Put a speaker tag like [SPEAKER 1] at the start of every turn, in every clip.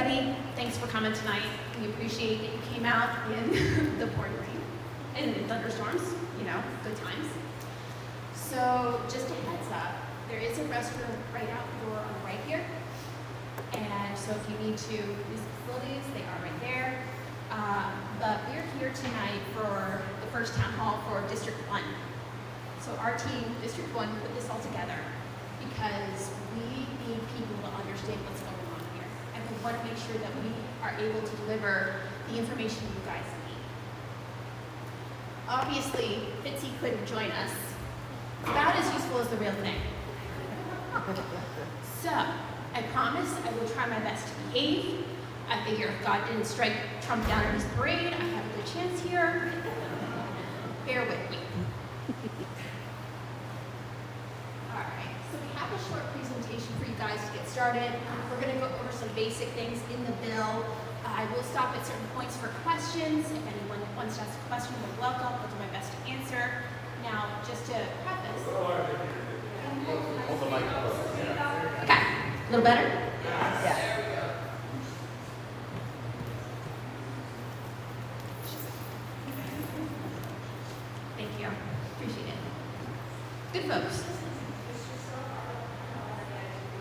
[SPEAKER 1] everybody. Thanks for coming tonight. We appreciate that you came out in the pouring rain and in thunderstorms, good times. So just a heads up, there is a restroom right out the door on the right here. And so if you need to use the facilities, they are right there. But we're here tonight for the first town hall for District 1. So our team, District 1, put this all together because we need people to understand what's going on here. And we want to make sure that we are able to deliver the information you guys need. Obviously, Fitzy couldn't join us. It's about as useful as the real thing. So, I promise I will try my best to behave. I figure if God didn't strike Trump down in his parade, I have a good chance here. Bear with me. All right, so we have a short presentation for you guys to get started. We're going to go over some basic things in the bill. I will stop at certain points for questions. If anyone wants to ask a question, you're welcome. I'll do my best to answer. Now, just to preface.
[SPEAKER 2] Hold the microphone.
[SPEAKER 1] Okay, a little better? Yeah. Thank you. Appreciate it. Good folks.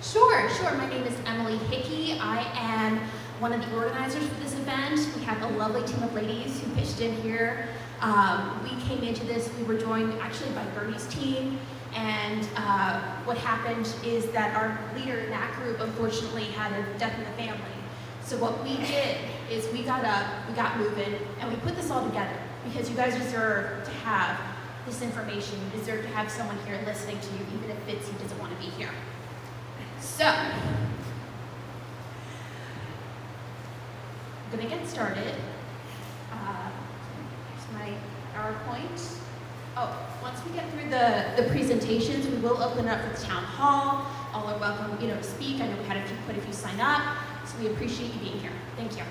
[SPEAKER 1] Sure. My name is Emily Hickey. I am one of the organizers for this event. We have a lovely team of ladies who pitched in here. We came into this, we were joined actually by Bernie's team, and what happened is that our leader in that group unfortunately had a death in the family. So what we did is we got up, we got moving, and we put this all together because you guys deserve to have this information. You deserve to have someone here listening to you, even if Fitzy doesn't want to be here. So, I'm gonna get started. Here's my PowerPoint. Oh, once we get through the presentations, we will open up for the town hall. All are welcome, to speak. I know we had quite a few sign up, so we appreciate you being here. Thank you.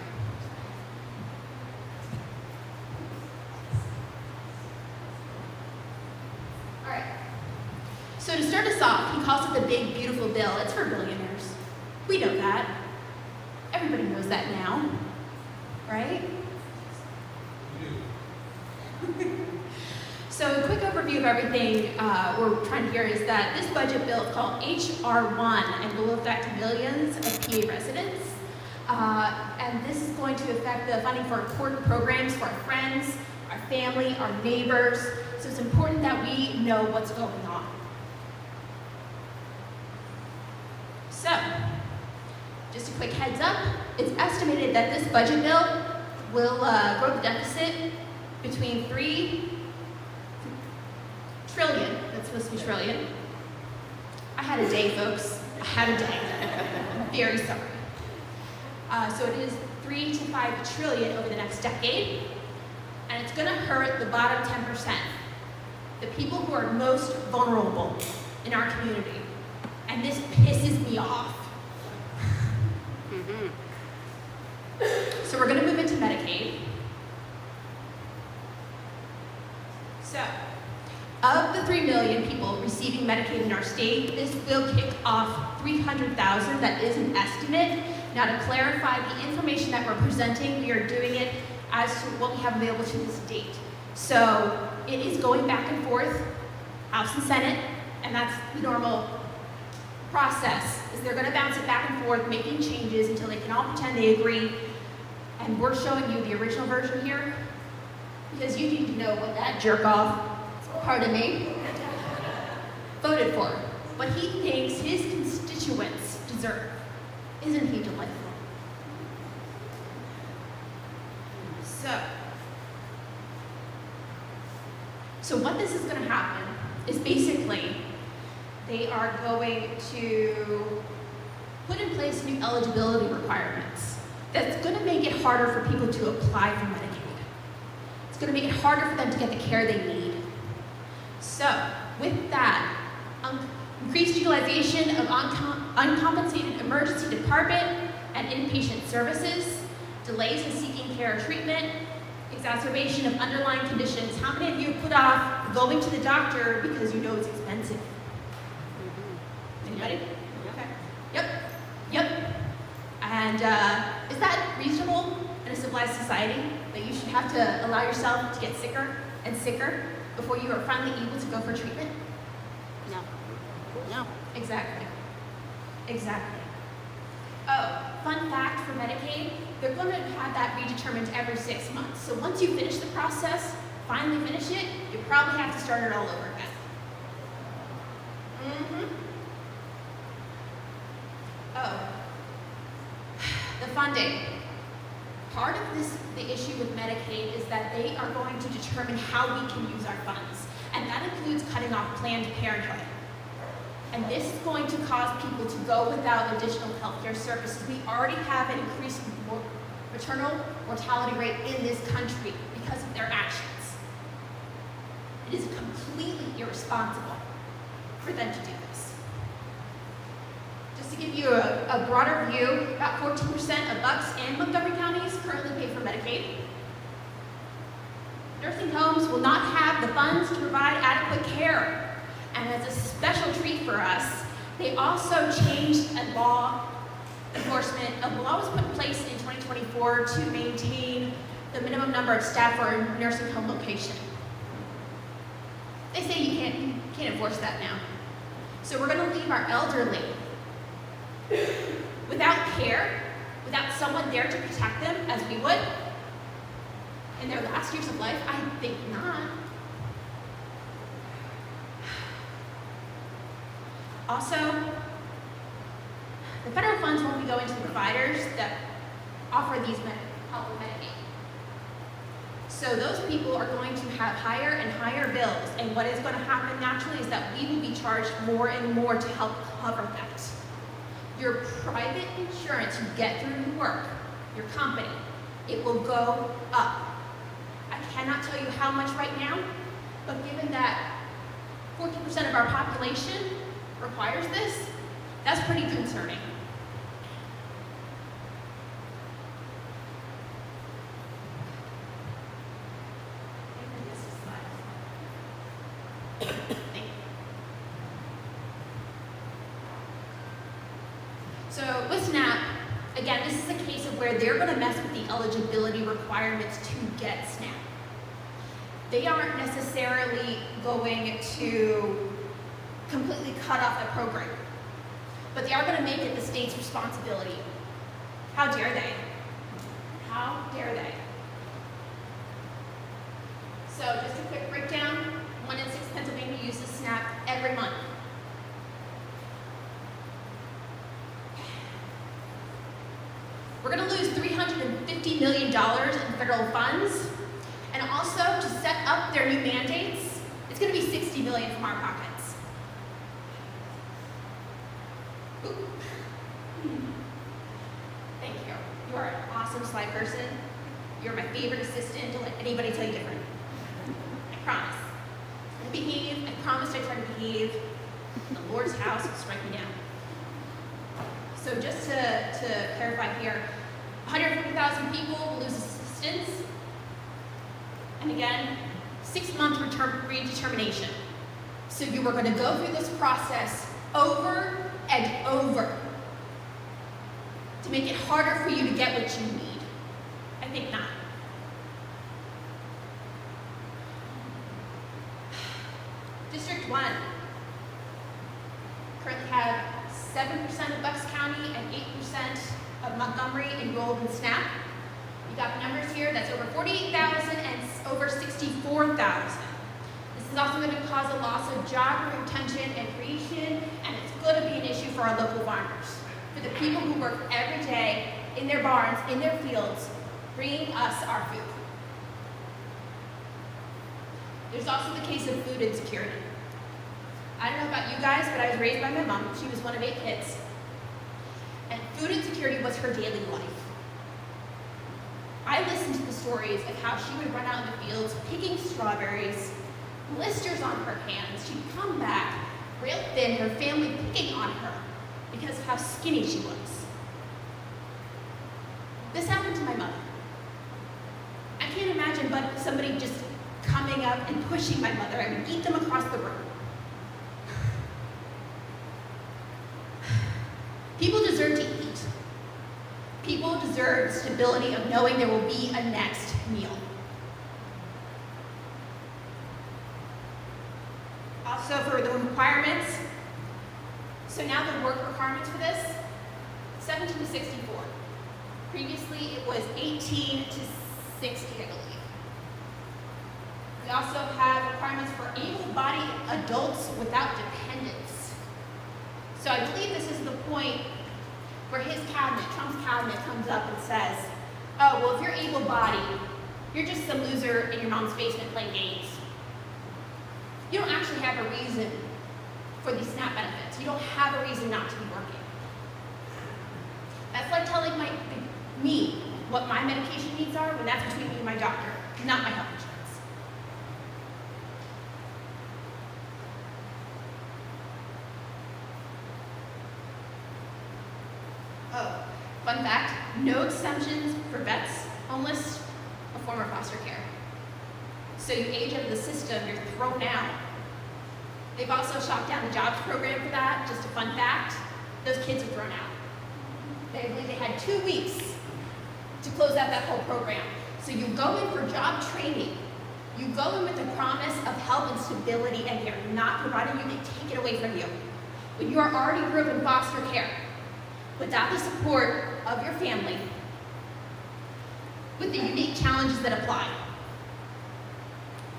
[SPEAKER 1] All right. So to start us off, he calls it the big, beautiful bill. It's for billionaires. We know that. Everybody knows that now, right? So a quick overview of everything we're trying to hear is that this budget bill is called HR1 and will affect millions of PA residents. And this is going to affect the funding for important programs for our friends, our family, our neighbors. So it's important that we know what's going on. So, just a quick heads up, it's estimated that this budget bill will grow the deficit between 3 trillion, that's supposed to be trillion. I had a day, folks, I had a day. I'm very sorry. So it is 3 to 5 trillion over the next decade, and it's gonna hurt the bottom 10%, the people who are most vulnerable in our community. And this pisses me off. So we're gonna move into Medicaid. So, of the 3 million people receiving Medicaid in our state, this will kick off 300,000, that is an estimate. Now to clarify the information that we're presenting, we are doing it as to what we have available to this date. So it is going back and forth, House and Senate, and that's the normal process, is they're gonna bounce it back and forth, making changes until they can all pretend they agree. And we're showing you the original version here, because you need to know what that jerk off, pardon me, voted for. What he thinks his constituents deserve. Isn't he delightful? So what this is gonna happen is basically they are going to put in place new eligibility requirements. That's gonna make it harder for people to apply for Medicaid. It's gonna make it harder for them to get the care they need. So, with that, increased utilization of uncompensated emergency department and inpatient services, delays in seeking care or treatment, exacerbation of underlying conditions. How many of you put off going to the doctor because you know it's expensive? Anybody? Okay. Yep. And civilized society that you should have to allow yourself to get sicker and sicker before you are finally able to go for treatment?
[SPEAKER 3] No. No.
[SPEAKER 1] Exactly. Exactly. Oh, fun fact for Medicaid, they're going to have that redetermined every 6 months. So once you finish the process, finally finish it, you probably have to start it all over again. Oh, the funding. Part of the issue with Medicaid is that they are going to determine how we can use our funds, and that includes cutting off Planned Parenthood. And this is going to cause people to go without additional healthcare services. We already have an increased maternal mortality rate in this country because of their actions. It is completely irresponsible for them to do this. Just to give you a broader view, about 14% of Bucks and Montgomery counties currently pay for Medicaid. Nursing homes will not have the funds to provide adequate care. And as a special treat for us, they also changed a law enforcement. A law was put in place in 2024 to maintain the minimum number of staff for a nursing home location. They say you can't enforce that now. So we're going to leave our elderly without care, without someone there to protect them as we would in their last years of life? I think not. Also, the federal funds won't be going to the providers that offer these help with Medicaid. So those people are going to have higher and higher bills, and what is going to happen naturally is that we will be charged more and more to help cover that. Your private insurance you get through your work, your company, it will go up. I cannot tell you how much right now, but given that 14% of our population requires this, that's pretty concerning. So with SNAP, again, this is a case of where they're going to mess with the eligibility requirements to get SNAP. They aren't necessarily going to completely cut off the program, but they are going to make it the state's responsibility. How dare they? How dare they? So just a quick breakdown, 1 in 6 Pennsylvania uses SNAP every month. We're going to lose $350 million in federal funds, and also to set up their new mandates, it's going to be $60 million from our pockets. Ooh. Thank you. You are an awesome slide person. You're my favorite assistant. Don't let anybody tell you different. I promise. I behave. I promised I'd try to behave. The Lord's house will strike me down. So just to clarify here, 140,000 people will lose assistance. And again, 6-month redetermination. So you are going to go through this process over and over to make it harder for you to get what you need. I think not. District 1 currently have 7% of Bucks County and 8% of Montgomery enrolled in SNAP. You got the numbers here, that's over 48,000 and over 64,000. This is also going to cause a loss of job retention and creation, and it's going to be an issue for our local farmers, for the people who work every day in their barns, in their fields, bringing us our food. There's also the case of food insecurity. I don't know about you guys, but I was raised by my mom. She was one of 8 kids. And food insecurity was her daily life. I listened to the stories of how she would run out in the fields picking strawberries, blisters on her hands. She'd come back real thin, her family picking on her because of how skinny she was. This happened to my mother. I can't imagine but somebody just coming up and pushing my mother. I would eat them across the room. People deserve to eat. People deserve stability of knowing there will be a next meal. Also for the requirements, so now the work requirements for this, 17 to 64. Previously it was 18 to 60, I believe. We also have requirements for able-bodied adults without dependents. So I believe this is the point where his cabinet, Trump's cabinet, comes up and says, oh, well, if you're able-bodied, you're just some loser in your mom's basement playing games. You don't actually have a reason for these SNAP benefits. You don't have a reason not to be working. That's like telling me what my medication needs are when that's between me and my doctor, not my health insurance. Oh, fun fact, no exemptions for vets, homeless, or former foster care. So you age out of the system, you're thrown out. They've also shot down the jobs program for that, just a fun fact. Those kids are thrown out. They believe they had 2 weeks to close out that whole program. So you go in for job training. You go in with the promise of help and stability, and they're not providing you, they take it away from you. When you are already grew up in foster care, without the support of your family, with the unique challenges that apply.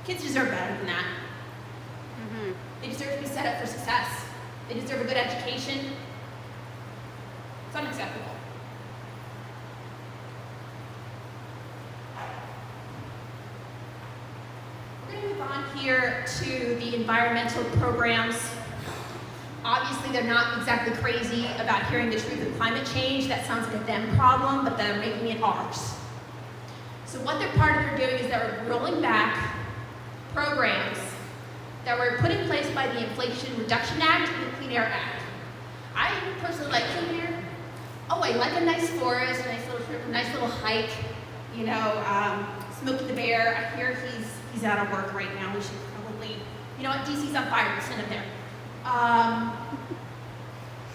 [SPEAKER 1] Kids deserve better than that. They deserve to be set up for success. They deserve a good education. It's unacceptable. We're going to move on here to the environmental programs. Obviously, they're not exactly crazy about hearing the truth of climate change. That sounds like a them problem, but they're making it ours. So what they're doing is they're rolling back programs that were put in place by the Inflation Reduction Act and the Clean Air Act. I personally like clean air. Oh, I like a nice forest, a nice little trip, a nice little hike. You know, Smokey the Bear, I hear he's out of work right now. We should probably, you know what, DC's on fire, we'll send him there.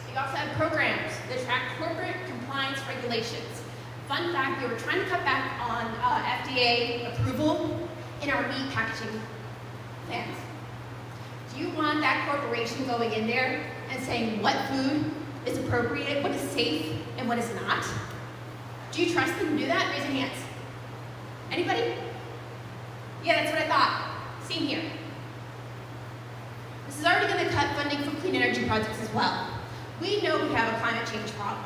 [SPEAKER 1] They also have programs that track corporate compliance regulations. Fun fact, they were trying to cut back on FDA approval in our meat packaging plants. Do you want that corporation going in there and saying what food is appropriate, what is safe, and what is not? Do you trust them to do that? Raise your hands. Anybody? Yeah, that's what I thought. Same here. This is already going to cut funding for clean energy projects as well. We know we have a climate change problem.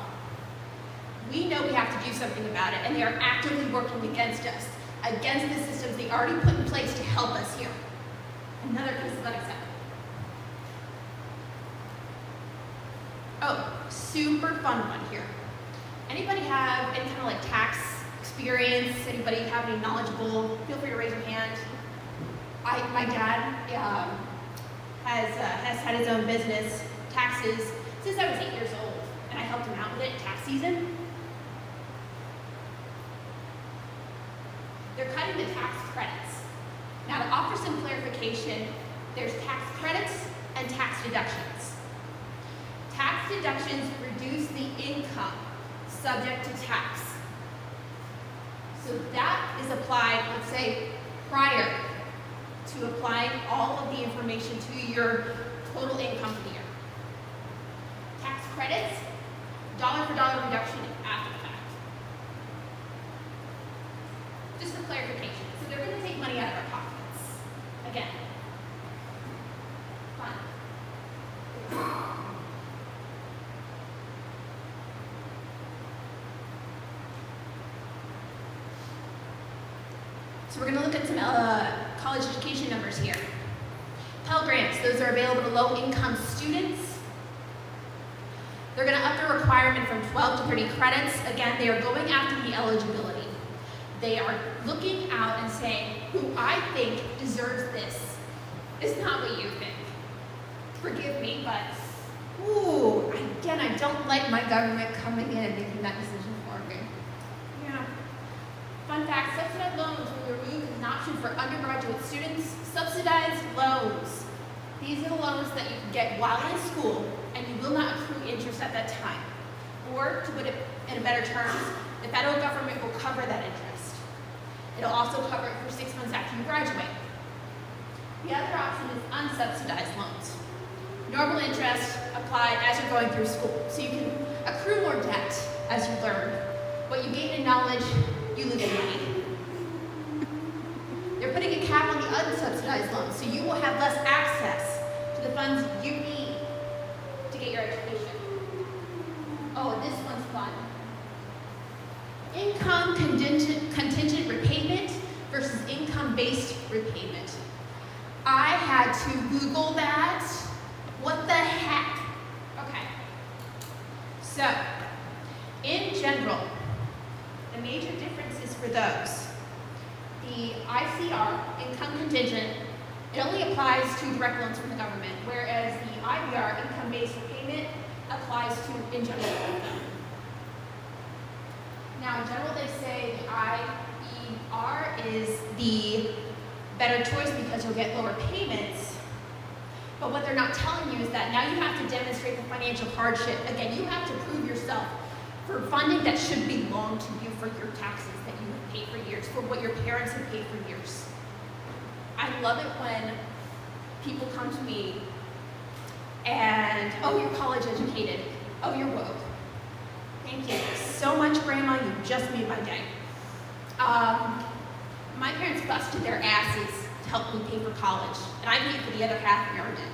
[SPEAKER 1] We know we have to do something about it, and they are actively working against us, against the systems they already put in place to help us here. Another piece of unacceptable. Oh, super fun one here. Anybody have any kind of like tax experience? Anybody have any knowledgeable? Feel free to raise your hand. My dad has had his own business, taxes, since I was 8 years old, and I helped him out with it tax season. They're cutting the tax credits. Now, to offer some clarification, there's tax credits and tax deductions. Tax deductions reduce the income subject to tax. So that is applied, let's say, prior to applying all of the information to your total income for the year. Tax credits, dollar for dollar reduction after the fact. Just for clarification. So they're going to take money out of our pockets. Again. Fun. So we're going to look at some college education numbers here. Pell Grants, those are available to low-income students. They're going to up the requirement from 12 to 30 credits. Again, they are going after the eligibility. They are looking out and saying, who I think deserves this is not what you think. Forgive me, but, ooh, again, I don't like my government coming in and making that decision for me. Yeah. Fun fact, subsidized loans were removed as an option for undergraduate students. Subsidized loans. These are the loans that you can get while in school, and you will not accrue interest at that time. Or, to put it in better terms, the federal government will cover that interest. It'll also cover it for 6 months after you graduate. The other option is unsubsidized loans. Normal interest applied as you're going through school, so you can accrue more debt as you learn. What you gain in knowledge, you lose in money. They're putting a cap on the unsubsidized loans, so you will have less access to the funds you need to get your education. Oh, and this one's fun. Income contingent repayment versus income-based repayment. I had to Google that. What the heck? Okay. So, in general, the major differences for those. The ICR, income contingent, it only applies to direct loans from the government, whereas the IBR, income-based repayment, applies to in general. Now, in general, they say the IBR is the better choice because you'll get lower payments. But what they're not telling you is that now you have to demonstrate the financial hardship. Again, you have to prove yourself for funding that should belong to you for your taxes that you have paid for years, for what your parents have paid for years. I love it when people come to me and, oh, you're college educated. Oh, you're woke. Thank you so much, Grandma. You just made my day. My parents busted their asses to help me pay for college, and I paid for the other half and earned it.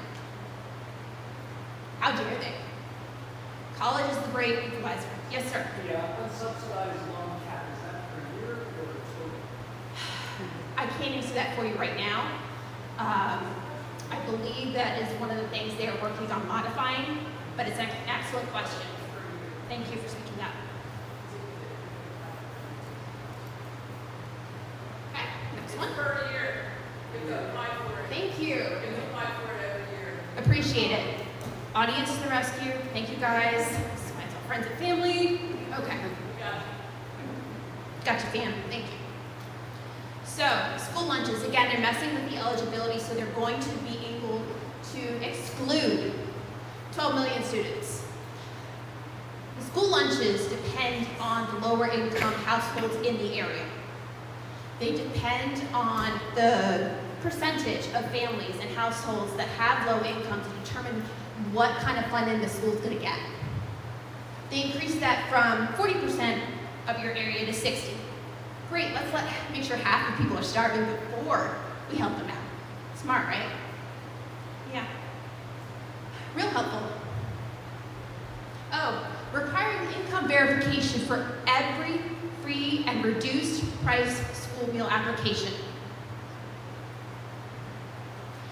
[SPEAKER 1] How dare they? College is the great equalizer. Yes, sir.
[SPEAKER 4] The unsubsidized loan cap, is that per year or total?
[SPEAKER 1] I can't answer that for you right now. I believe that is one of the things they are working on modifying, but it's an excellent question. Thank you for speaking up. Okay, next one.
[SPEAKER 5] Per year. You can apply for it.
[SPEAKER 1] Thank you.
[SPEAKER 5] You can apply for it every year.
[SPEAKER 1] Appreciate it. Audience to the rescue. Thank you guys. This is my friends and family. Okay.
[SPEAKER 5] We got
[SPEAKER 1] Gotcha, fam. Thank you. So, school lunches, again, they're messing with the eligibility, so they're going to be able to exclude 12 million students. The school lunches depend on the lower income households in the area. They depend on the percentage of families and households that have low income to determine what kind of funding the school's gonna get. They increase that from 40% of your area to 60. Great, let's make sure half the people are starving before we help them out. Smart, right? Yeah. Real helpful. Oh, requiring income verification for every free and reduced price school meal application.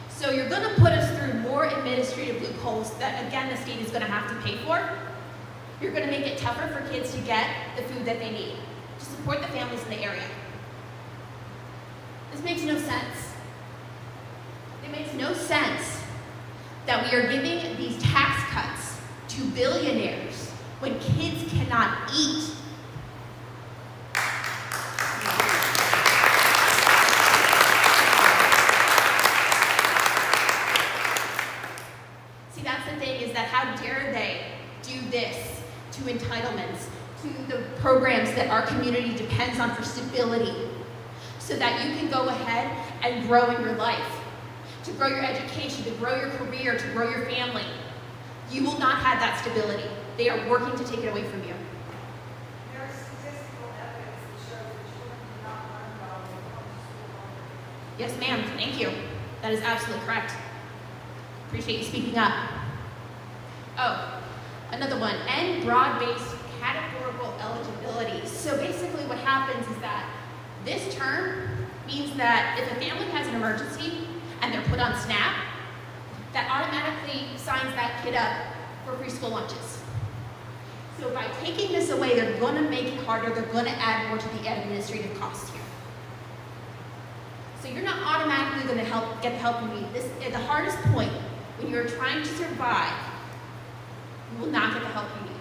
[SPEAKER 1] So you're gonna put us through more administrative loopholes that, again, the state is gonna have to pay for. You're gonna make it tougher for kids to get the food that they need to support the families in the area. This makes no sense. It makes no sense that we are giving these tax cuts to billionaires when kids cannot eat. See, that's the thing, is that how dare they do this to entitlements, to the programs that our community depends on for stability, so that you can go ahead and grow in your life, to grow your education, to grow your career, to grow your family. You will not have that stability. They are working to take it away from you.
[SPEAKER 5] There is statistical evidence that shows that children do not learn well when it comes to school.
[SPEAKER 1] Yes, ma'am, thank you. That is absolutely correct. Appreciate you speaking up. Oh, another one, end broad-based categorical eligibility. So basically what happens is that this term means that if a family has an emergency and they're put on SNAP, that automatically signs that kid up for free school lunches. So by taking this away, they're going to make it harder, they're going to add more to the administrative costs here. So you're not automatically going to get the help you need. This is the hardest point. When you're trying to survive, you will not get the help you need.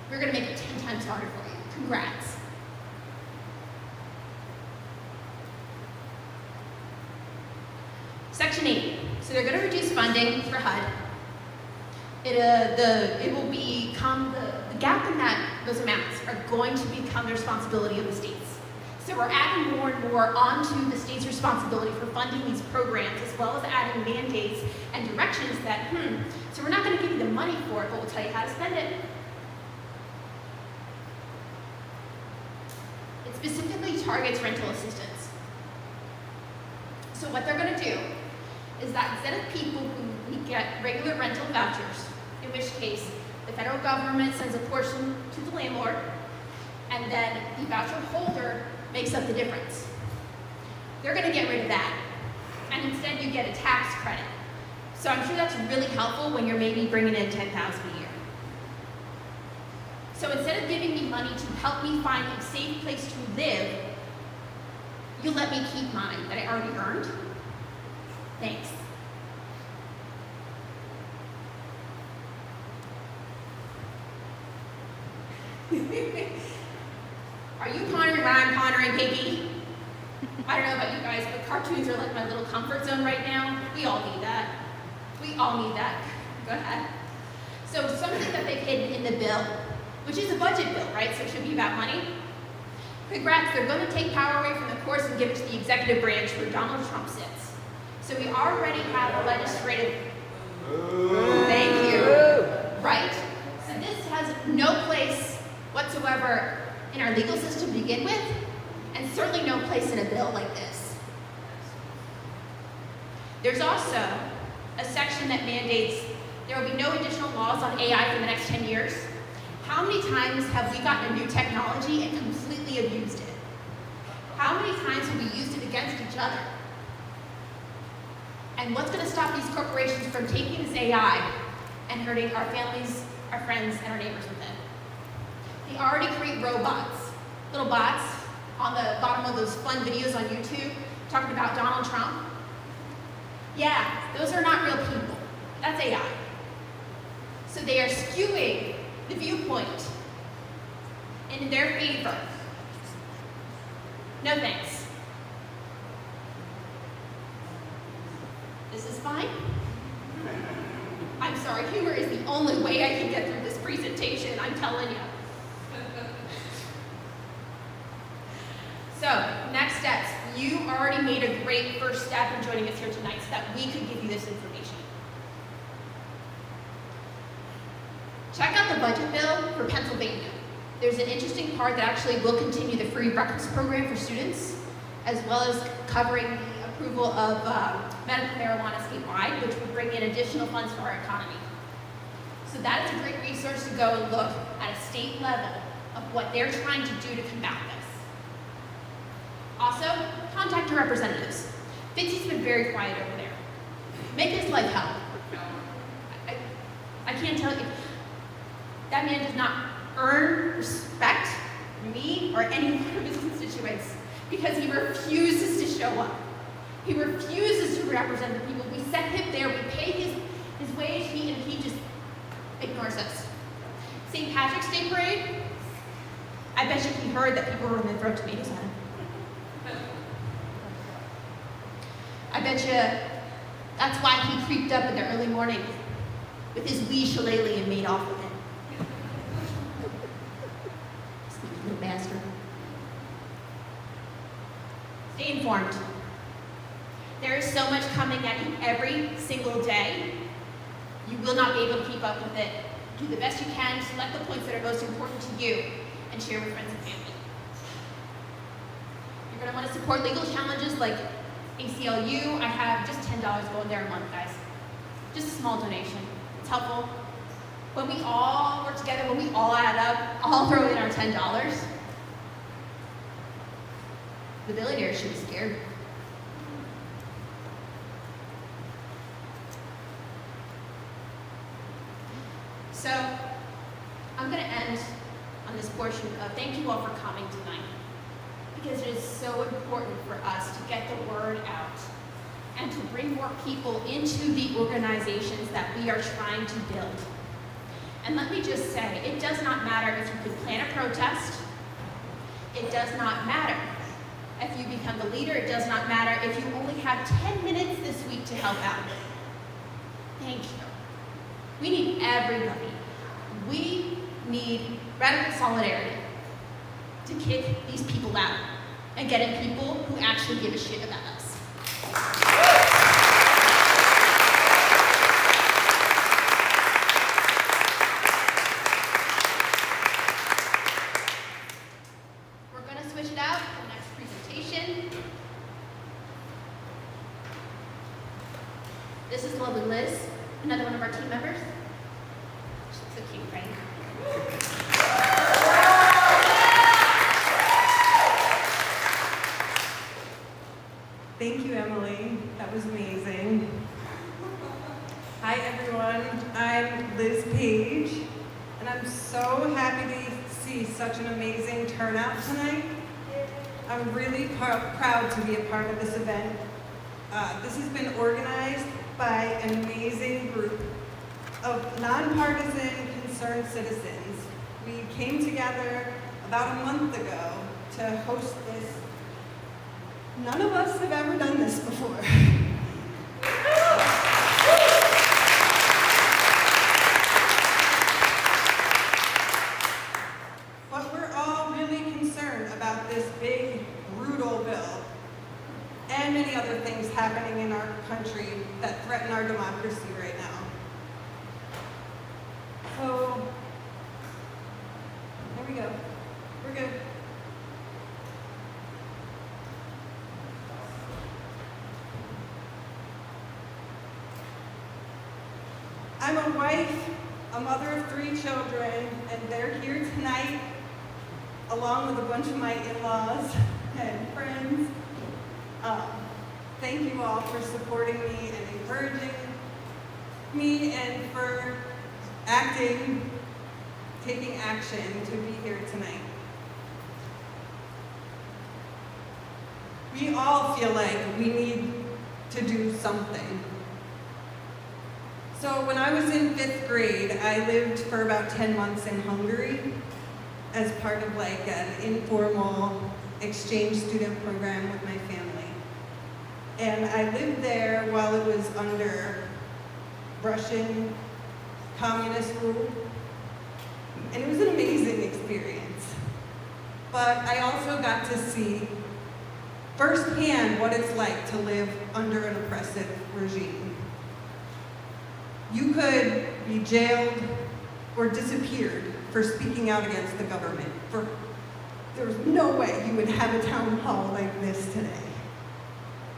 [SPEAKER 1] We're going to make it 10 times harder for you. Congrats. Section 8. So they're going to reduce funding for HUD. It will become the gap in those amounts are going to become the responsibility of the states. So we're adding more and more onto the state's responsibility for funding these programs, as well as adding mandates and directions that, so we're not going to give you the money for it, but we'll tell you how to spend it. It specifically targets rental assistance. So what they're going to do is that instead of people who get regular rental vouchers, in which case the federal government sends a portion to the landlord, and then the voucher holder makes up the difference. They're going to get rid of that, and instead you get a tax credit. So I'm sure that's really helpful when you're maybe bringing in $10,000 a year. So instead of giving me money to help me find a safe place to live, you'll let me keep mine that I already earned? Thanks. Are you pondering what I'm pondering, Piggy? I don't know about you guys, but cartoons are like my little comfort zone right now. We all need that. We all need that. Go ahead. So something that they've hidden in the bill, which is a budget bill, right? So it should be about money. Congrats, they're going to take power away from the courts and give it to the executive branch where Donald Trump sits. So we already have a legislative... Thank you. Right? So this has no place whatsoever in our legal system to begin with, and certainly no place in a bill like this. There's also a section that mandates there will be no additional laws on AI for the next 10 years. How many times have we gotten a new technology and completely abused it? How many times have we used it against each other? And what's going to stop these corporations from taking this AI and hurting our families, our friends, and our neighbors with it? They already create robots, little bots, on the bottom of those fun videos on YouTube talking about Donald Trump. Yeah, those are not real people. That's AI. So they are skewing the viewpoint in their favor. No thanks. This is fine. I'm sorry, humor is the only way I can get through this presentation, I'm telling you. So, next steps. You already made a great first step in joining us here tonight so that we could give you this information. Check out the budget bill for Pennsylvania. There's an interesting part that actually will continue the free breakfast program for students, as well as covering the approval of medical marijuana statewide, which would bring in additional funds for our economy. So that is a great resource to go and look at a state level of what they're trying to do to combat this. Also, contact your representatives. Fitzy's been very quiet over there. Make his life hell. I can't tell you. That man does not earn respect from me or any one of his constituents because he refuses to show up. He refuses to represent the people. We set him there, we pay his wage, and he just ignores us. St. Patrick's Day Parade, I bet you he heard that people were going to throw tomatoes at him. I bet you that's why he creeped up in the early morning with his wee shillelagh and made off with it. Sneaky little bastard. Stay informed. There is so much coming at you every single day. You will not be able to keep up with it. Do the best you can, select the points that are most important to you, and share with friends and family. You're going to want to support legal challenges like ACLU. I have just $10 going there a month, guys. Just a small donation. It's helpful. When we all work together, when we all add up, I'll throw in our $10. The billionaires should be scared. So, I'm going to end on this portion of thank you all for coming tonight, because it is so important for us to get the word out and to bring more people into the organizations that we are trying to build. And let me just say, it does not matter if you can plan a protest. It does not matter if you become the leader. It does not matter if you only have 10 minutes this week to help out. Thank you. We need everybody. We need radical solidarity to kick these people out and get in people who actually give a shit about us. We're going to switch it out for the next presentation. This is lovely Liz, another one of our team members. She's so cute, right?
[SPEAKER 6] Thank you, Emily. That was amazing. Hi, everyone. I'm Liz Page, and I'm so happy to see such an amazing turnout tonight. I'm really proud to be a part of this event. This has been organized by an amazing group of nonpartisan concerned citizens. We came together about a month ago to host this. None of us have ever done this before. But we're all really concerned about this big, brutal bill and many other things happening in our country that threaten our democracy right now. So, there we go. We're good. I'm a wife, a mother of 3 children, and they're here tonight along with a bunch of my in-laws and friends. Thank you all for supporting me and encouraging me and for taking action to be here tonight. We all feel like we need to do something. So when I was in 5th grade, I lived for about 10 months in Hungary as part of like an informal exchange student program with my family. And I lived there while it was under Russian communist rule. And it was an amazing experience. But I also got to see firsthand what it's like to live under an oppressive regime. You could be jailed or disappeared for speaking out against the government. There was no way you would have a town hall like this today.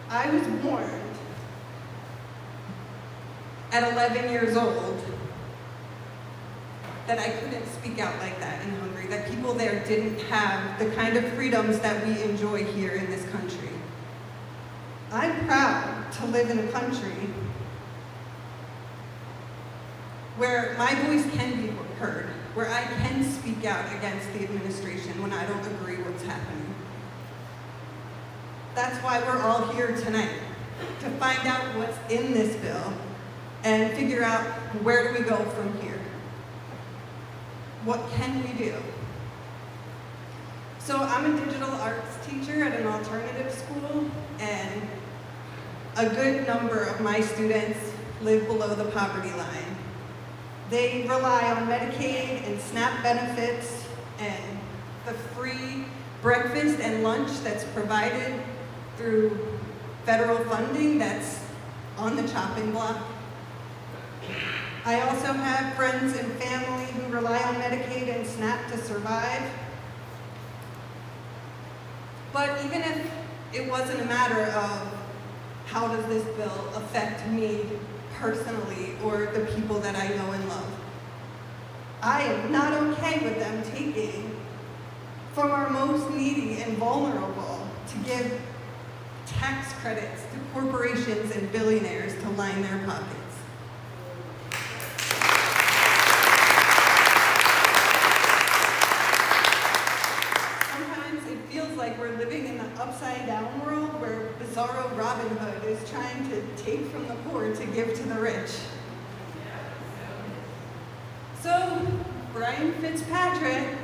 [SPEAKER 6] I was warned at 11 years old that I couldn't speak out like that in Hungary, that people there didn't have the kind of freedoms that we enjoy here in this country. I'm proud to live in a country where my voice can be heard, where I can speak out against the administration when I don't agree what's happening. That's why we're all here tonight, to find out what's in this bill and figure out where do we go from here. What can we do? So I'm a digital arts teacher at an alternative school, and a good number of my students live below the poverty line. They rely on Medicaid and SNAP benefits and the free breakfast and lunch that's provided through federal funding that's on the chopping block. I also have friends and family who rely on Medicaid and SNAP to survive. But even if it wasn't a matter of how does this bill affect me personally or the people that I know and love, I am not okay with them taking from our most needy and vulnerable to give tax credits to corporations and billionaires to line their pockets. Sometimes it feels like we're living in the upside-down world where bizarro Robin Hood is trying to take from the poor to give to the rich. So, Brian Fitzpatrick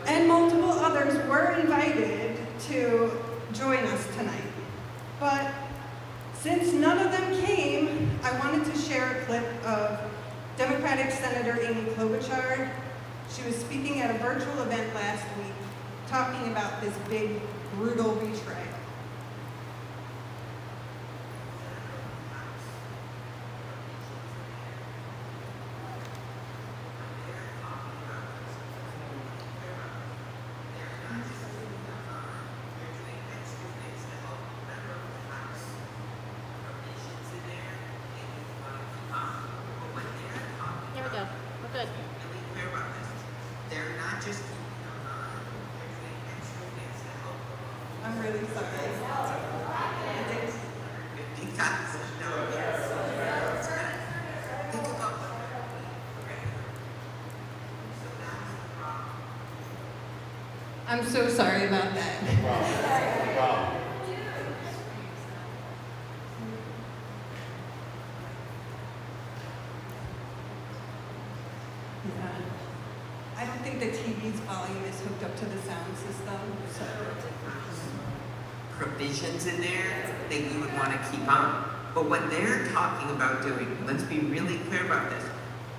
[SPEAKER 6] and multiple others were invited to join us tonight. But since none of them came, I wanted to share a clip of Democratic Senator Amy Klobuchar She was speaking at a virtual event last week, talking about this big, brutal betrayal.
[SPEAKER 3] Here we go. We're good.
[SPEAKER 7] Really clear about this. They're not just keeping them on, they're doing extra things to help them.
[SPEAKER 6] I'm really sorry.
[SPEAKER 7] $50,000. Think about what they're doing for regular people. So that's the problem.
[SPEAKER 6] I'm so sorry about that.
[SPEAKER 2] No problem.
[SPEAKER 6] Yeah. I don't think the TV's volume is hooked up to the sound system, so.
[SPEAKER 7] Provisions in there that you would want to keep on. But what they're talking about doing, let's be really clear about this.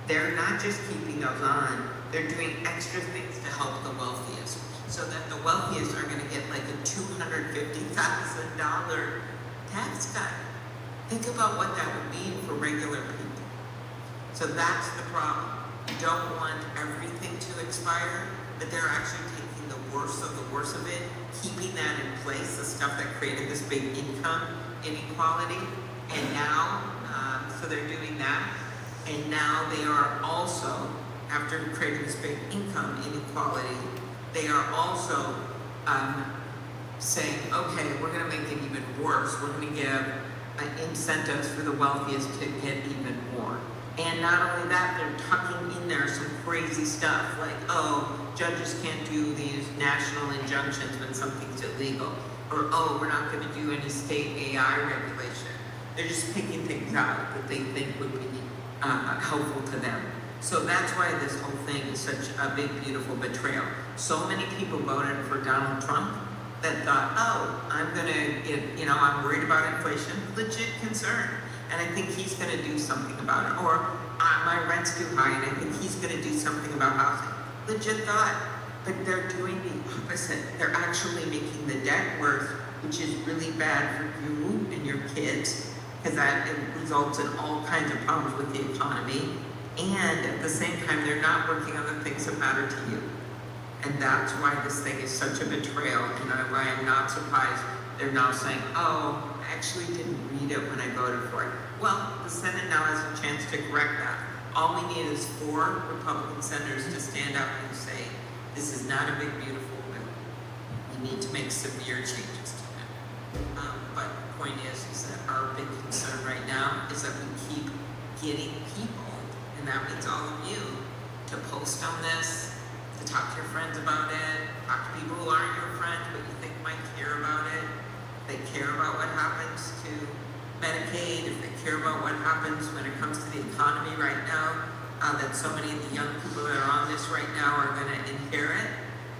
[SPEAKER 7] They're not just keeping those on, they're doing extra things to help the wealthiest. So that the wealthiest are going to get like a $250,000 tax cut. Think about what that would mean for regular people. So that's the problem. You don't want everything to expire, but they're actually taking the worst of it, keeping that in place, the stuff that created this big income inequality. And now, so they're doing that. And now they are also, after creating this big income inequality, they are also saying, okay, we're going to make it even worse. We're going to give incentives for the wealthiest to get even more. And not only that, they're tucking in there some crazy stuff like, oh, judges can't do these national injunctions when something's illegal. Or, oh, we're not going to do any state AI regulation. They're just picking things out that they think would be helpful to them. So that's why this whole thing is such a big, beautiful betrayal. So many people voted for Donald Trump that thought, oh, I'm worried about inflation, legit concern. And I think he's going to do something about it. Or my rent's too high and I think he's going to do something about housing. Legit thought. But they're doing the opposite. They're actually making the debt worse, which is really bad for you and your kids, because that results in all kinds of problems with the economy. And at the same time, they're not working on the things that matter to you. And that's why this thing is such a betrayal. And why I'm not surprised they're now saying, oh, I actually didn't read it when I voted for it. Well, the Senate now has a chance to correct that. All we need is 4 Republican senators to stand up and say, this is not a big, beautiful bill. We need to make severe changes to it. But the point is that our big concern right now is that we keep getting people, and that means all of you, to post on this, to talk to your friends about it, talk to people who aren't your friends but you think might care about it. They care about what happens to Medicaid, if they care about what happens when it comes to the economy right now, that so many of the young people that are on this right now are going to inherit,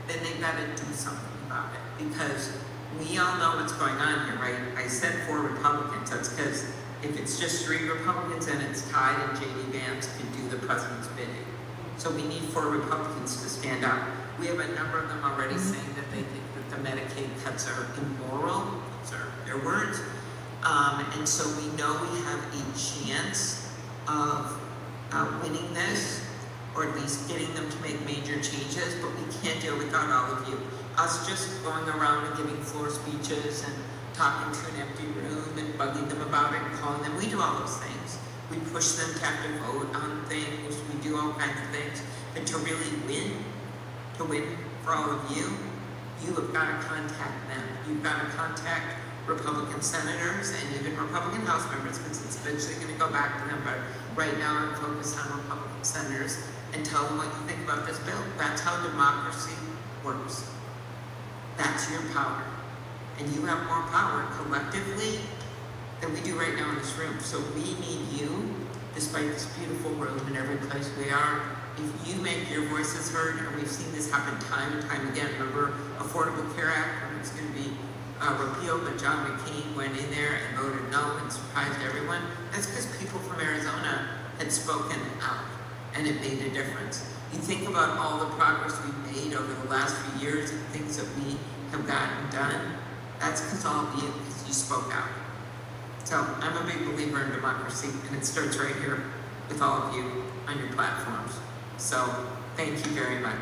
[SPEAKER 7] then they've got to do something about it. Because we all know what's going on here, right? I said 4 Republicans. That's because if it's just 3 Republicans and it's tied and J.D. Vance can do the president's bidding. So we need 4 Republicans to stand up. We have a number of them already saying that they think that the Medicaid cuts are immoral. Those are their words. And so we know we have a chance of winning this, or at least getting them to make major changes, but we can't do it without all of you. Us just going around and giving floor speeches and talking to an empty room and bugging them about it and calling them, we do all those things. We push them to have to vote on things, we do all kinds of things, but to really win for all of you, you have got to contact them. You've got to contact Republican senators and even Republican House members, because it's eventually going to go back to them, but right now I'm focused on Republican senators, and tell them what you think about this bill. That's how democracy works. That's your power. And you have more power collectively than we do right now in this room. So we need you, despite this beautiful room and every place we are. If you make your voices heard, and we've seen this happen time and time again. Remember Affordable Care Act, when it was going to be repealed, but John McCain went in there and voted no and surprised everyone. That's because people from Arizona had spoken out. and it made a difference. You think about all the progress we've made over the last few years and things that we have gotten done, that's because you spoke out. So I'm a big believer in democracy, and it starts right here with all of you on your platforms. So thank you very much.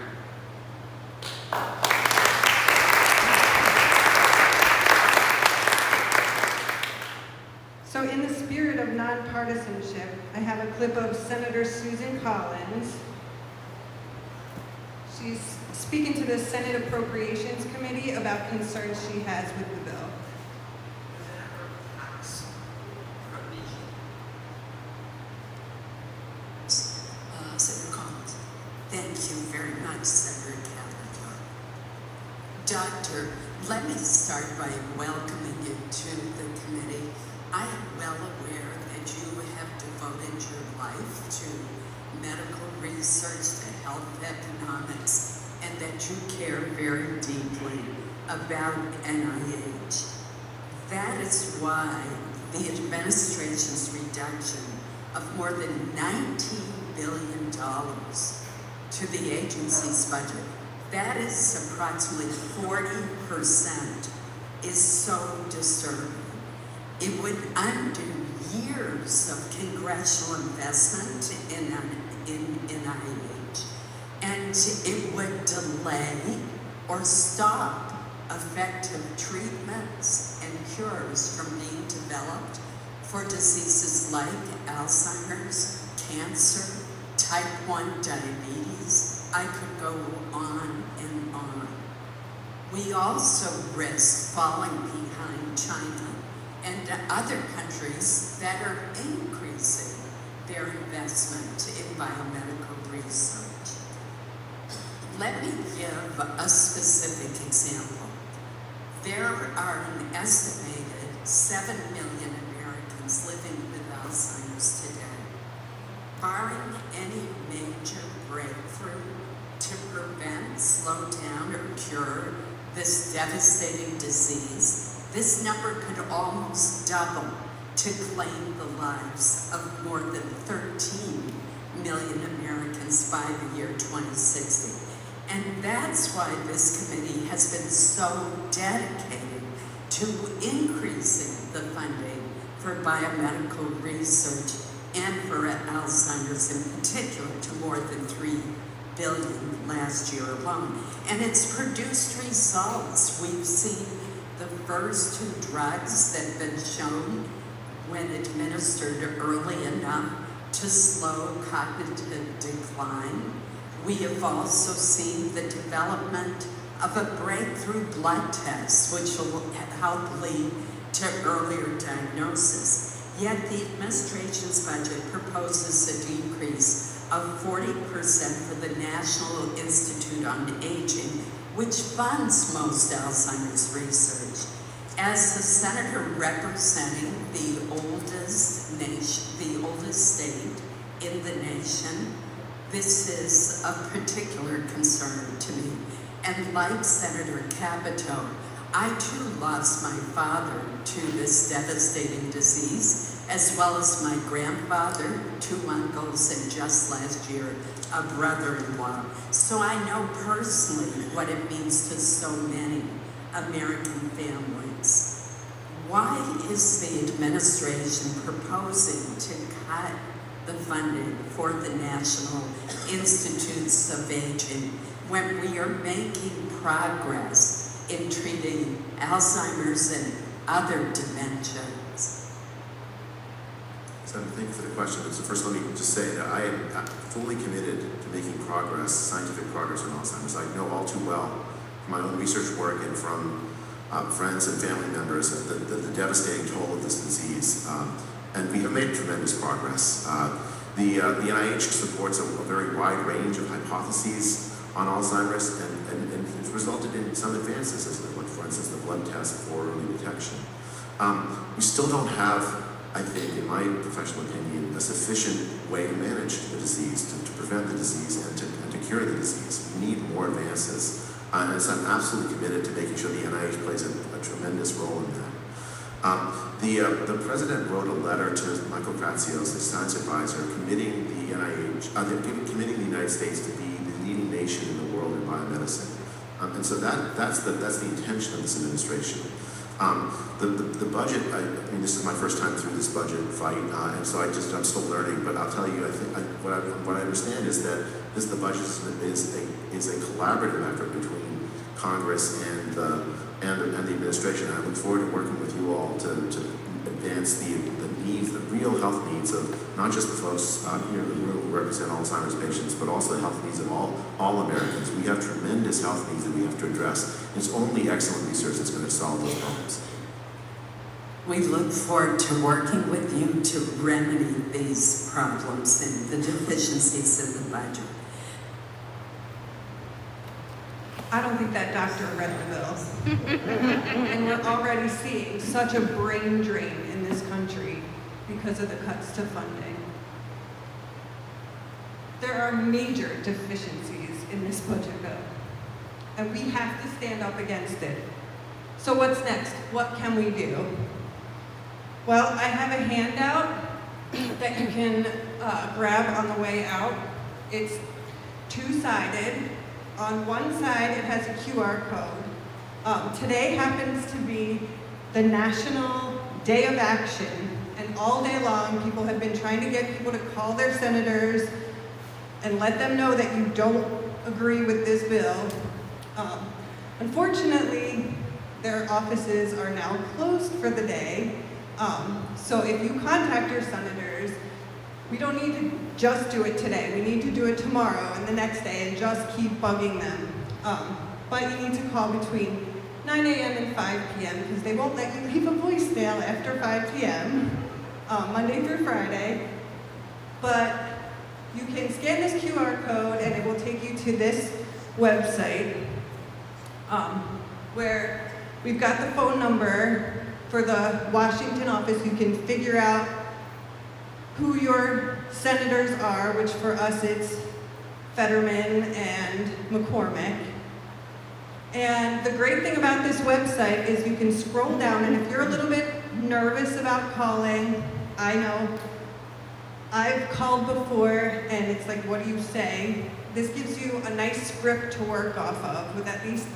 [SPEAKER 6] So in the spirit of nonpartisanship, I have a clip of Senator Susan Collins. She's speaking to the Senate Appropriations Committee about concerns she has with the bill.
[SPEAKER 8] Senator Collins. Thank you very much, Senator Catherine. Doctor, let me start by welcoming you to the committee. I am well aware that you have devoted your life to medical research, to health economics, and that you care very deeply about NIH. That is why the administration's reduction of more than $19 billion to the agency's budget, that is approximately 40%, is so disturbing. It would undo years of congressional investment in NIH, and it would delay or stop effective treatments and cures from being developed for diseases like Alzheimer's, cancer, type 1 diabetes. I could go on and on. We also risk falling behind China and other countries that are increasing their investment in biomedical research. Let me give a specific example. There are an estimated 7 million Americans living with Alzheimer's today. Barring any major breakthrough to prevent, slow down, or cure this devastating disease, this number could almost double to claim the lives of more than 13 million Americans by the year 2060. And that's why this committee has been so dedicated to increasing the funding for biomedical research and for Alzheimer's in particular to more than $3 billion last year alone. And it's produced results. We've seen the first 2 drugs that have been shown when administered early enough to slow cognitive decline. We have also seen the development of a breakthrough blood test, which will help lead to earlier diagnosis. Yet the administration's budget proposes a decrease of 40% for the National Institute on Aging, which funds most Alzheimer's research. As the senator representing the oldest state in the nation, this is of particular concern to me. And like Senator Capito, I too lost my father to this devastating disease, as well as my grandfather, 2 uncles, and just last year, a brother-in-law. So I know personally what it means to so many American families. Why is the administration proposing to cut the funding for the National Institutes of Aging when we are making progress in treating Alzheimer's and other dementias?
[SPEAKER 2] Senator, thank you for the question. So first, let me just say that I am fully committed to making progress, scientific progress on Alzheimer's. I know all too well from my own research work and from friends and family members the devastating toll of this disease. And we have made tremendous progress. The NIH supports a very wide range of hypotheses on Alzheimer's, and it's resulted in some advances, as like, for instance, the blood test for early detection. We still don't have, I think, in my professional opinion, a sufficient way to manage the disease, to prevent the disease and to cure the disease. We need more advances. And so I'm absolutely committed to making sure the NIH plays a tremendous role in that. The president wrote a letter to Michael Kratsios, the science advisor, committing the NIH, committing the United States to be the leading nation in the world in biomedicine. And so that's the intention of this administration. The budget, I mean, this is my first time through this budget fight, and so I'm still learning, but I'll tell you, what I understand is that the budget is a collaborative effort between Congress and the administration. And I look forward to working with you all to advance the needs, the real health needs of not just the folks here in the room who represent Alzheimer's patients, but also the health needs of all Americans. We have tremendous health needs that we have to address. It's only excellent research that's going to solve those problems.
[SPEAKER 8] We look forward to working with you to remedy these problems and the deficiencies in the budget.
[SPEAKER 6] I don't think that doctor read the bills. And we're already seeing such a brain drain in this country because of the cuts to funding. There are major deficiencies in this budget bill, and we have to stand up against it. So what's next? What can we do? Well, I have a handout that you can grab on the way out. It's two-sided. On one side, it has a QR code. Today happens to be the National Day of Action, and all day long, people have been trying to get people to call their senators and let them know that you don't agree with this bill. Unfortunately, their offices are now closed for the day. So if you contact your senators, we don't need to just do it today. We need to do it tomorrow and the next day and just keep bugging them. But you need to call between 9 a.m. and 5 p.m. because they won't let you leave a voicemail after 5 p.m. Monday through Friday. But you can scan this QR code and it will take you to this website where we've got the phone number for the Washington office. You can figure out who your senators are, which for us it's Fetterman and McCormick. And the great thing about this website is you can scroll down, and if you're a little bit nervous about calling, I know, I've called before and it's like, what do you say? This gives you a nice script to work off of with at least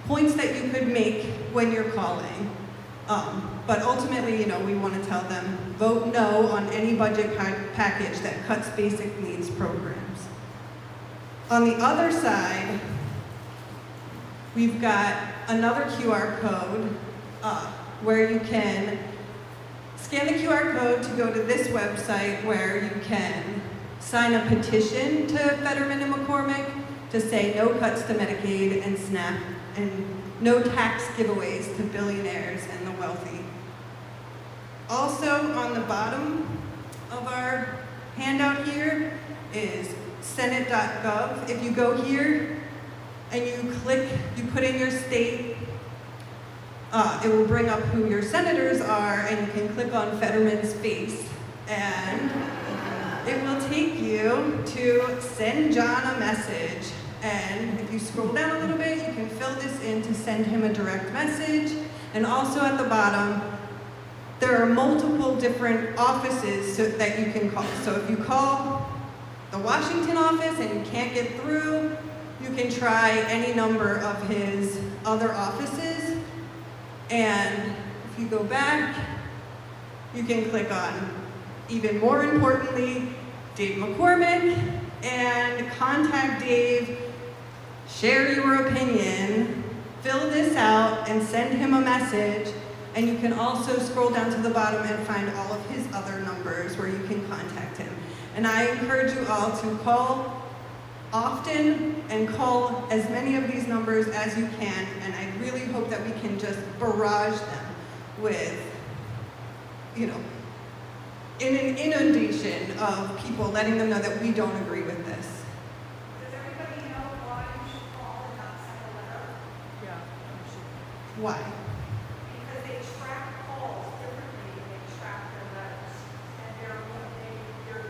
[SPEAKER 6] points that you could make when you're calling. But ultimately, we want to tell them, vote no on any budget package that cuts basic needs programs. On the other side, we've got another QR code where you can scan the QR code to go to this website where you can sign a petition to Fetterman and McCormick to say no cuts to Medicaid and SNAP and no tax giveaways to billionaires and the wealthy. Also on the bottom of our handout here is senate.gov. If you go here and you put in your state, it will bring up who your senators are, and you can click on Fetterman's face, and it will take you to send John a message. And if you scroll down a little bit, you can fill this in to send him a direct message. And also at the bottom, there are multiple different offices that you can call. So if you call the Washington office and you can't get through, you can try any number of his other offices. And if you go back, you can click on, even more importantly, Dave McCormick, and contact Dave, share your opinion, fill this out, and send him a message. And you can also scroll down to the bottom and find all of his other numbers where you can contact him. And I encourage you all to call often and call as many of these numbers as you can, and I really hope that we can just barrage them with, in an inundation of people letting them know that we don't agree with this.
[SPEAKER 5] Does everybody know why you should call and not send a letter?
[SPEAKER 6] Why?
[SPEAKER 5] Because they track calls differently than they track their letters. And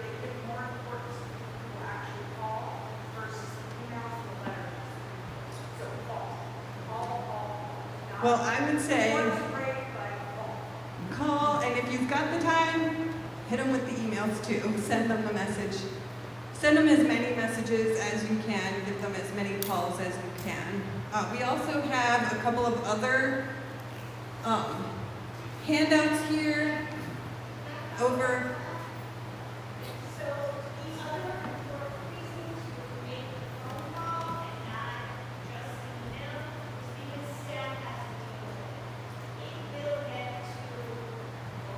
[SPEAKER 5] they give more importance to people who actually call versus the emails and the letters. So call. Call.
[SPEAKER 6] Well, I would say
[SPEAKER 5] Words are great, but call.
[SPEAKER 6] you've got the time, hit them with the emails too. Send them the message. Send them as many messages as you can. Give them as many calls as you can. We also have a couple of other handouts here over.
[SPEAKER 5] So the other important reason to make a phone call and not just email is because staff has to deal with it. It will get to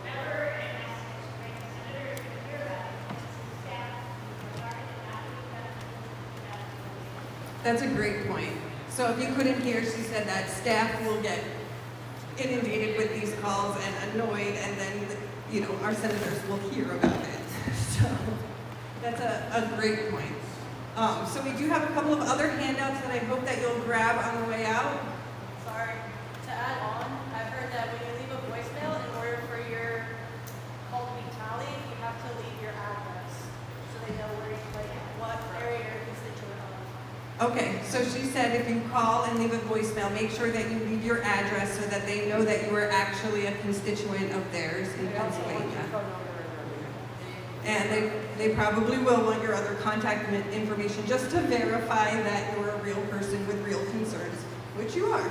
[SPEAKER 5] whoever and has to explain to senators to hear about it. It's staff regarding it not being done.
[SPEAKER 6] That's a great point. So if you couldn't hear, she said that staff will get inundated with these calls and annoyed, and then, you know, our senators will hear about it. So that's a great point. So we do have a couple of other handouts that I hope that you'll grab on the way out.
[SPEAKER 9] Sorry, to add on, I've heard that when you leave a voicemail, in order for your call to be tallied, you have to leave your address, so they know where you, like, what area you're constituent of.
[SPEAKER 6] Okay, so she said if you call and leave a voicemail, make sure that you leave your address so that they know that you are actually a constituent of theirs in
[SPEAKER 9] They also want your
[SPEAKER 6] Pennsylvania.
[SPEAKER 9] phone number and
[SPEAKER 6] And
[SPEAKER 9] everything.
[SPEAKER 6] they probably will want your other contact information just to verify that you're a real person with real concerns, which you are.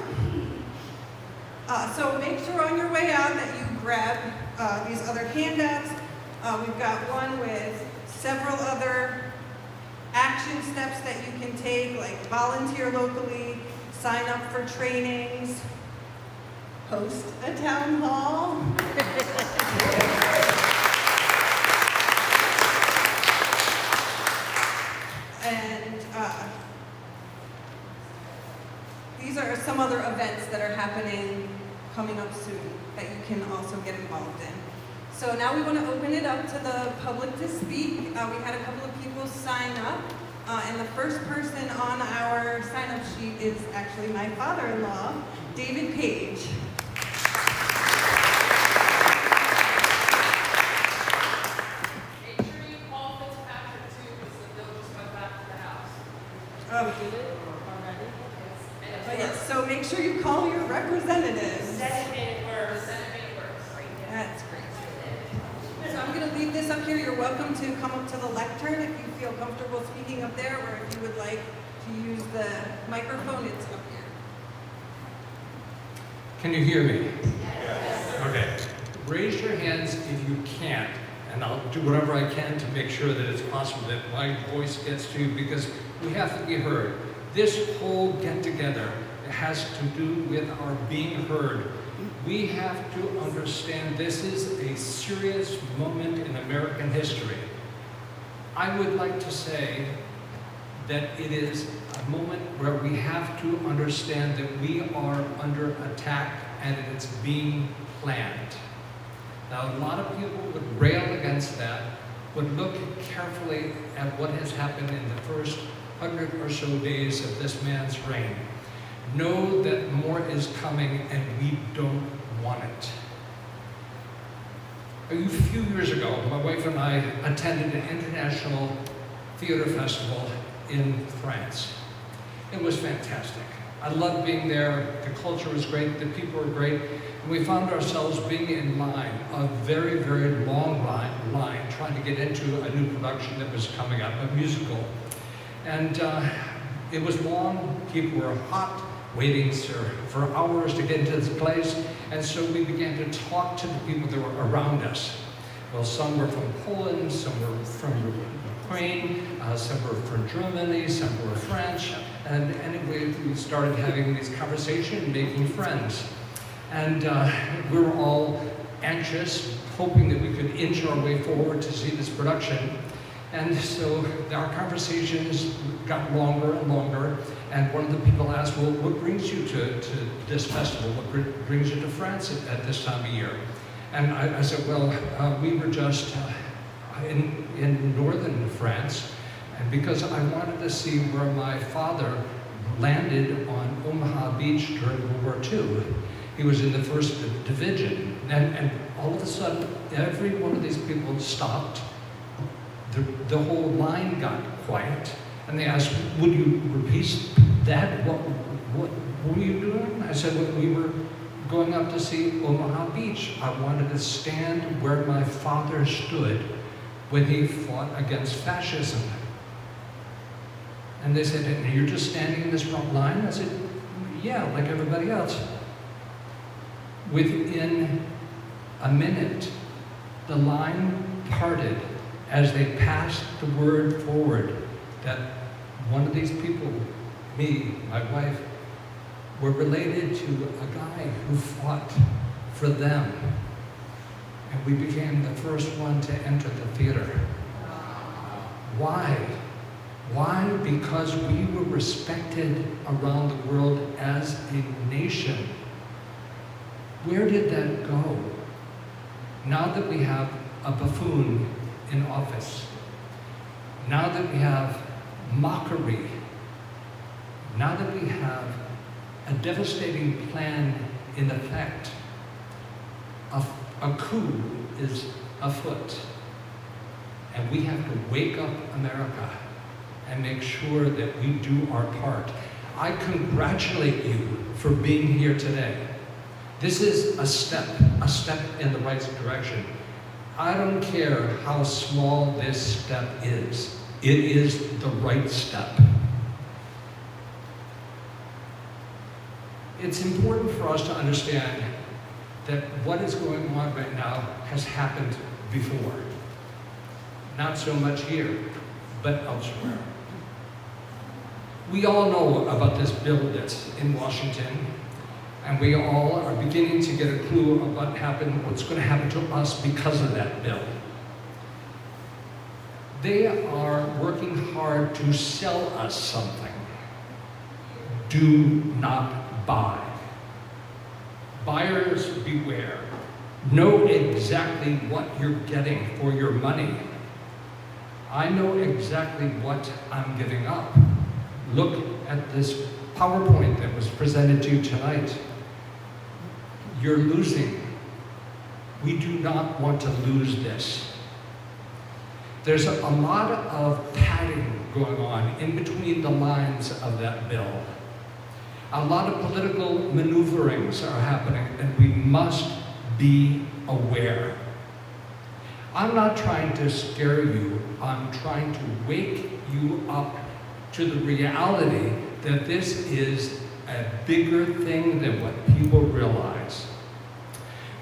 [SPEAKER 6] So make sure on your way out that you grab these other handouts. We've got one with several other action steps that you can take, like volunteer locally, sign up for trainings, host a town hall. And these are some other events that are happening coming up soon that you can also get involved in. So now we want to open it up to the public to speak. We had a couple of people sign up, and the first person on our sign-up sheet is actually my father-in-law, David Page.
[SPEAKER 4] Make sure you call Fitzpatrick too, because the bill just went back to the house.
[SPEAKER 9] Did it already?
[SPEAKER 6] But yes, so make sure you call your representatives.
[SPEAKER 4] Designated works. Designated works.
[SPEAKER 6] That's great. So I'm going to leave this up here. You're welcome to come up to the lectern if you feel comfortable speaking up there, or if you would like to use the microphone, it's up here.
[SPEAKER 10] Can you hear me? Yes. Okay. Raise your hands if you can't, and I'll do whatever I can to make sure that it's possible that my voice gets to you, because we have to be heard. This whole get-together has to do with our being heard. We have to understand this is a serious moment in American history. I would like to say that it is a moment where we have to understand that we are under attack and it's being planned. Now, a lot of people would rail against that, would look carefully at what has happened in the first 100 or so days of this man's reign. Know that more is coming and we don't want it. A few years ago, my wife and I attended an international theater festival in France. It was fantastic. I loved being there. The culture was great. The people were great. And we found ourselves being in line, a very, very long line, trying to get into a new production that was coming up, a musical. And it was long. People were hot, waiting for hours to get into this place. And so we began to talk to the people that were around us. Well, some were from Poland, some were from Ukraine, some were from Germany, some were French. And anyway, we started having these conversations, making friends. And we were all anxious, hoping that we could inch our way forward to see this production. And so our conversations got longer and longer. And one of the people asked, well, what brings you to this festival? What brings you to France at this time of year? And I said, well, we were just in northern France, and because I wanted to see where my father landed on Omaha Beach during World War II. He was in the 1st Division, and all of a sudden, every one of these people stopped. The whole line got quiet, and they asked, would you repeat that? What were you doing? I said, well, we were going up to see Omaha Beach. I wanted to stand where my father stood when he fought against fascism. And they said, "And you're just standing in this front line?" I said, "Yeah, like everybody else." Within a minute, the line parted as they passed the word forward that one of these people, me, my wife, were related to a guy who fought for them. And we became the first one to enter the theater. Why? Why? Because we were respected around the world as a nation. Where did that go? Now that we have a buffoon in office, now that we have mockery, now that we have a devastating plan in effect, a coup is afoot. And we have to wake up America and make sure that we do our part. I congratulate you for being here today. This is a step in the right direction. I don't care how small this step is. It is the right step. It's important for us to understand that what is going on right now has happened before. Not so much here, but elsewhere. We all know about this bill that's in Washington, and we all are beginning to get a clue of what's going to happen to us because of that bill. They are working hard to sell us something. Do not buy. Buyers beware. Know exactly what you're getting for your money. I know exactly what I'm giving up. Look at this PowerPoint that was presented to you tonight. You're losing. We do not want to lose this. There's a lot of padding going on in between the lines of that bill. A lot of political maneuverings are happening, and we must be aware. I'm not trying to scare you. I'm trying to wake you up to the reality that this is a bigger thing than what people realize.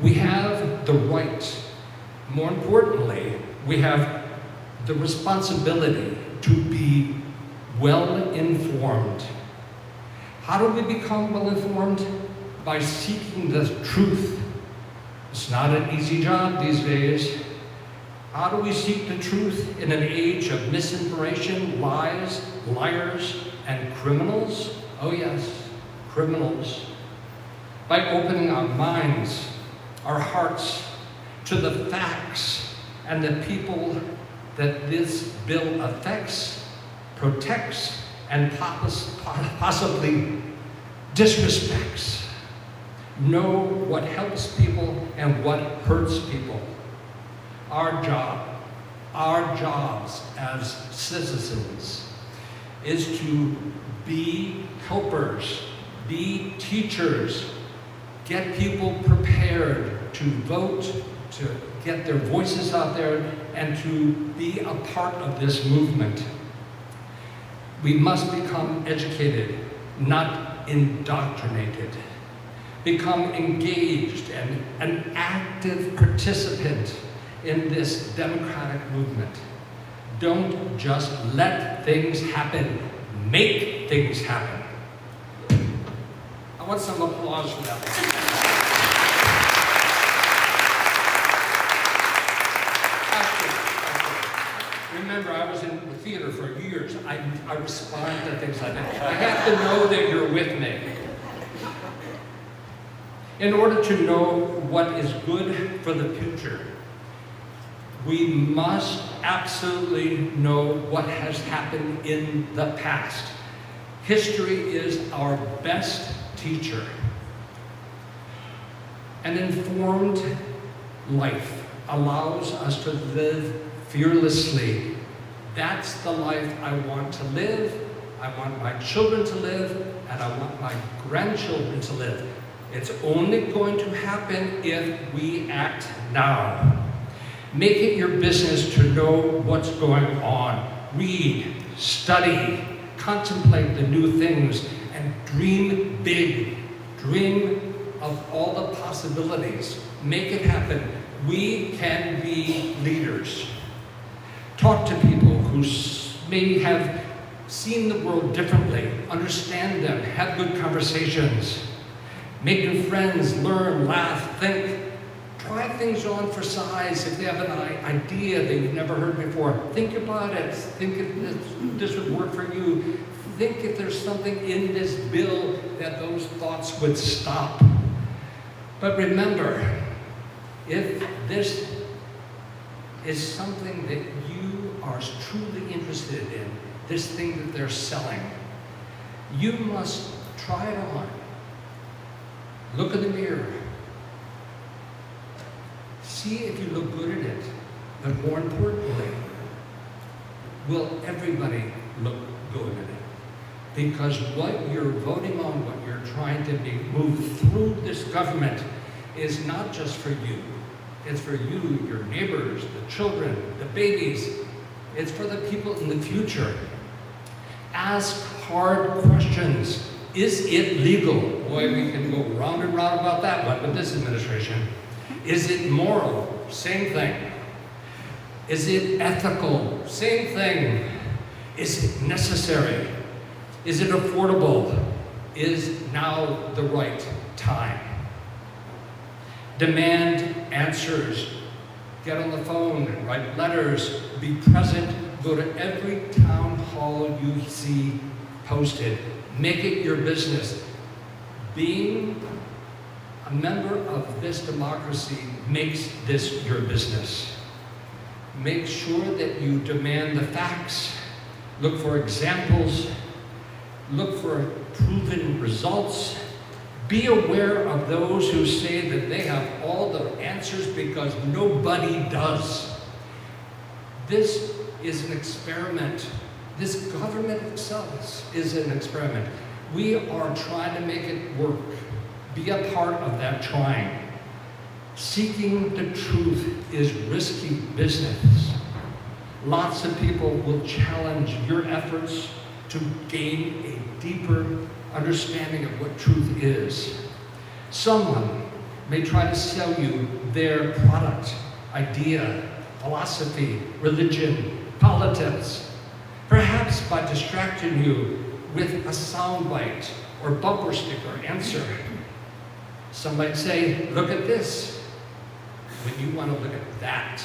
[SPEAKER 10] We have the right. More importantly, we have the responsibility to be well-informed. How do we become well-informed? By seeking the truth. It's not an easy job these days. How do we seek the truth in an age of misinformation, lies, liars, and criminals? Oh yes, criminals. By opening our minds, our hearts, to the facts and the people that this bill affects, protects, and possibly disrespects. Know what helps people and what hurts people. Our jobs as citizens is to be helpers, be teachers, get people prepared to vote, to get their voices out there, and to be a part of this movement. We must become educated, not indoctrinated. Become engaged and an active participant in this democratic movement. Don't just let things happen, make things happen. I want some applause for that. Remember, I was in the theater for years. I respond to things like that. I have to know that you're with me. In order to know what is good for the future, we must absolutely know what has happened in the past. History is our best teacher. An informed life allows us to live fearlessly. That's the life I want to live, I want my children to live, and I want my grandchildren to live. It's only going to happen if we act now. Make it your business to know what's going on. Read, study, contemplate the new things, and dream big. Dream of all the possibilities. Make it happen. We can be leaders. Talk to people who may have seen the world differently, understand them, have good conversations. Make new friends, learn, laugh, think. Try things on for size. If they have an idea that you've never heard before, think about it. Think if this would work for you. Think if there's something in this bill that those thoughts would stop. But remember, if this is something that you are truly interested in, this thing that they're selling, you must try it on. Look in the mirror. See if you look good in it. But more importantly, will everybody look good in it? Because what you're voting on, what you're trying to move through this government is not just for you. It's for you, your neighbors, the children, the babies. It's for the people in the future. Ask hard questions. Is it legal? Boy, we can go round and round about that one with this administration. Is it moral? Same thing. Is it ethical? Same thing. Is it necessary? Is it affordable? Is now the right time? Demand answers. Get on the phone, write letters, be present, go to every town hall you see posted. Make it your business. Being a member of this democracy makes this your business. Make sure that you demand the facts, look for examples, look for proven results. Be aware of those who say that they have all the answers because nobody does. This is an experiment. This government itself is an experiment. We are trying to make it work. Be a part of that trying. Seeking the truth is risky business. Lots of people will challenge your efforts to gain a deeper understanding of what truth is. Someone may try to sell you their product, idea, philosophy, religion, politics, perhaps by distracting you with a soundbite or bumper sticker answer. Some might say, look at this, when you want to look at that.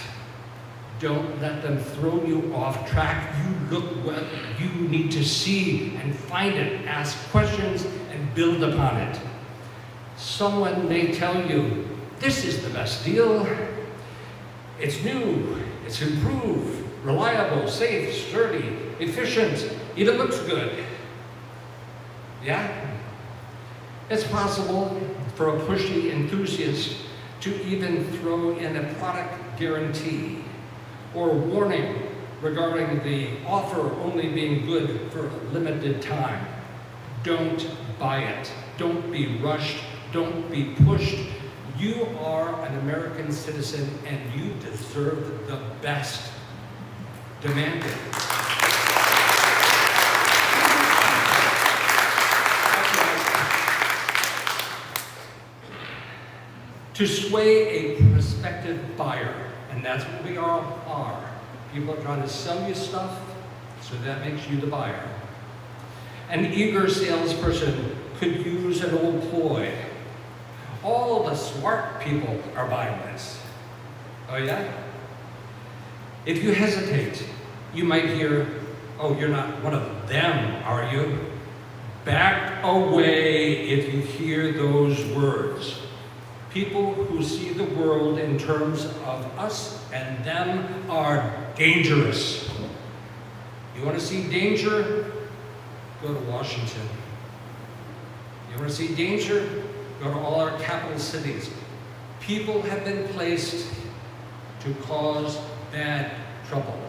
[SPEAKER 10] Don't let them throw you off track. You look what you need to see and find it, ask questions, and build upon it. Someone may tell you, this is the best deal. It's new, it's improved, reliable, safe, sturdy, efficient, even looks good. Yeah? It's possible for a pushy enthusiast to even throw in a product guarantee or warning regarding the offer only being good for a limited time. Don't buy it. Don't be rushed. Don't be pushed. You are an American citizen and you deserve the best. Demand it. To sway a prospective buyer, and that's what we all are. People are trying to sell you stuff, so that makes you the buyer. An eager salesperson could use an old ploy. All the smart people are buying this. Oh yeah? If you hesitate, you might hear, oh, you're not one of them, are you? Back away if you hear those words. People who see the world in terms of us and them are dangerous. You want to see danger? Go to Washington. You want to see danger? Go to all our capital cities. People have been placed to cause bad trouble.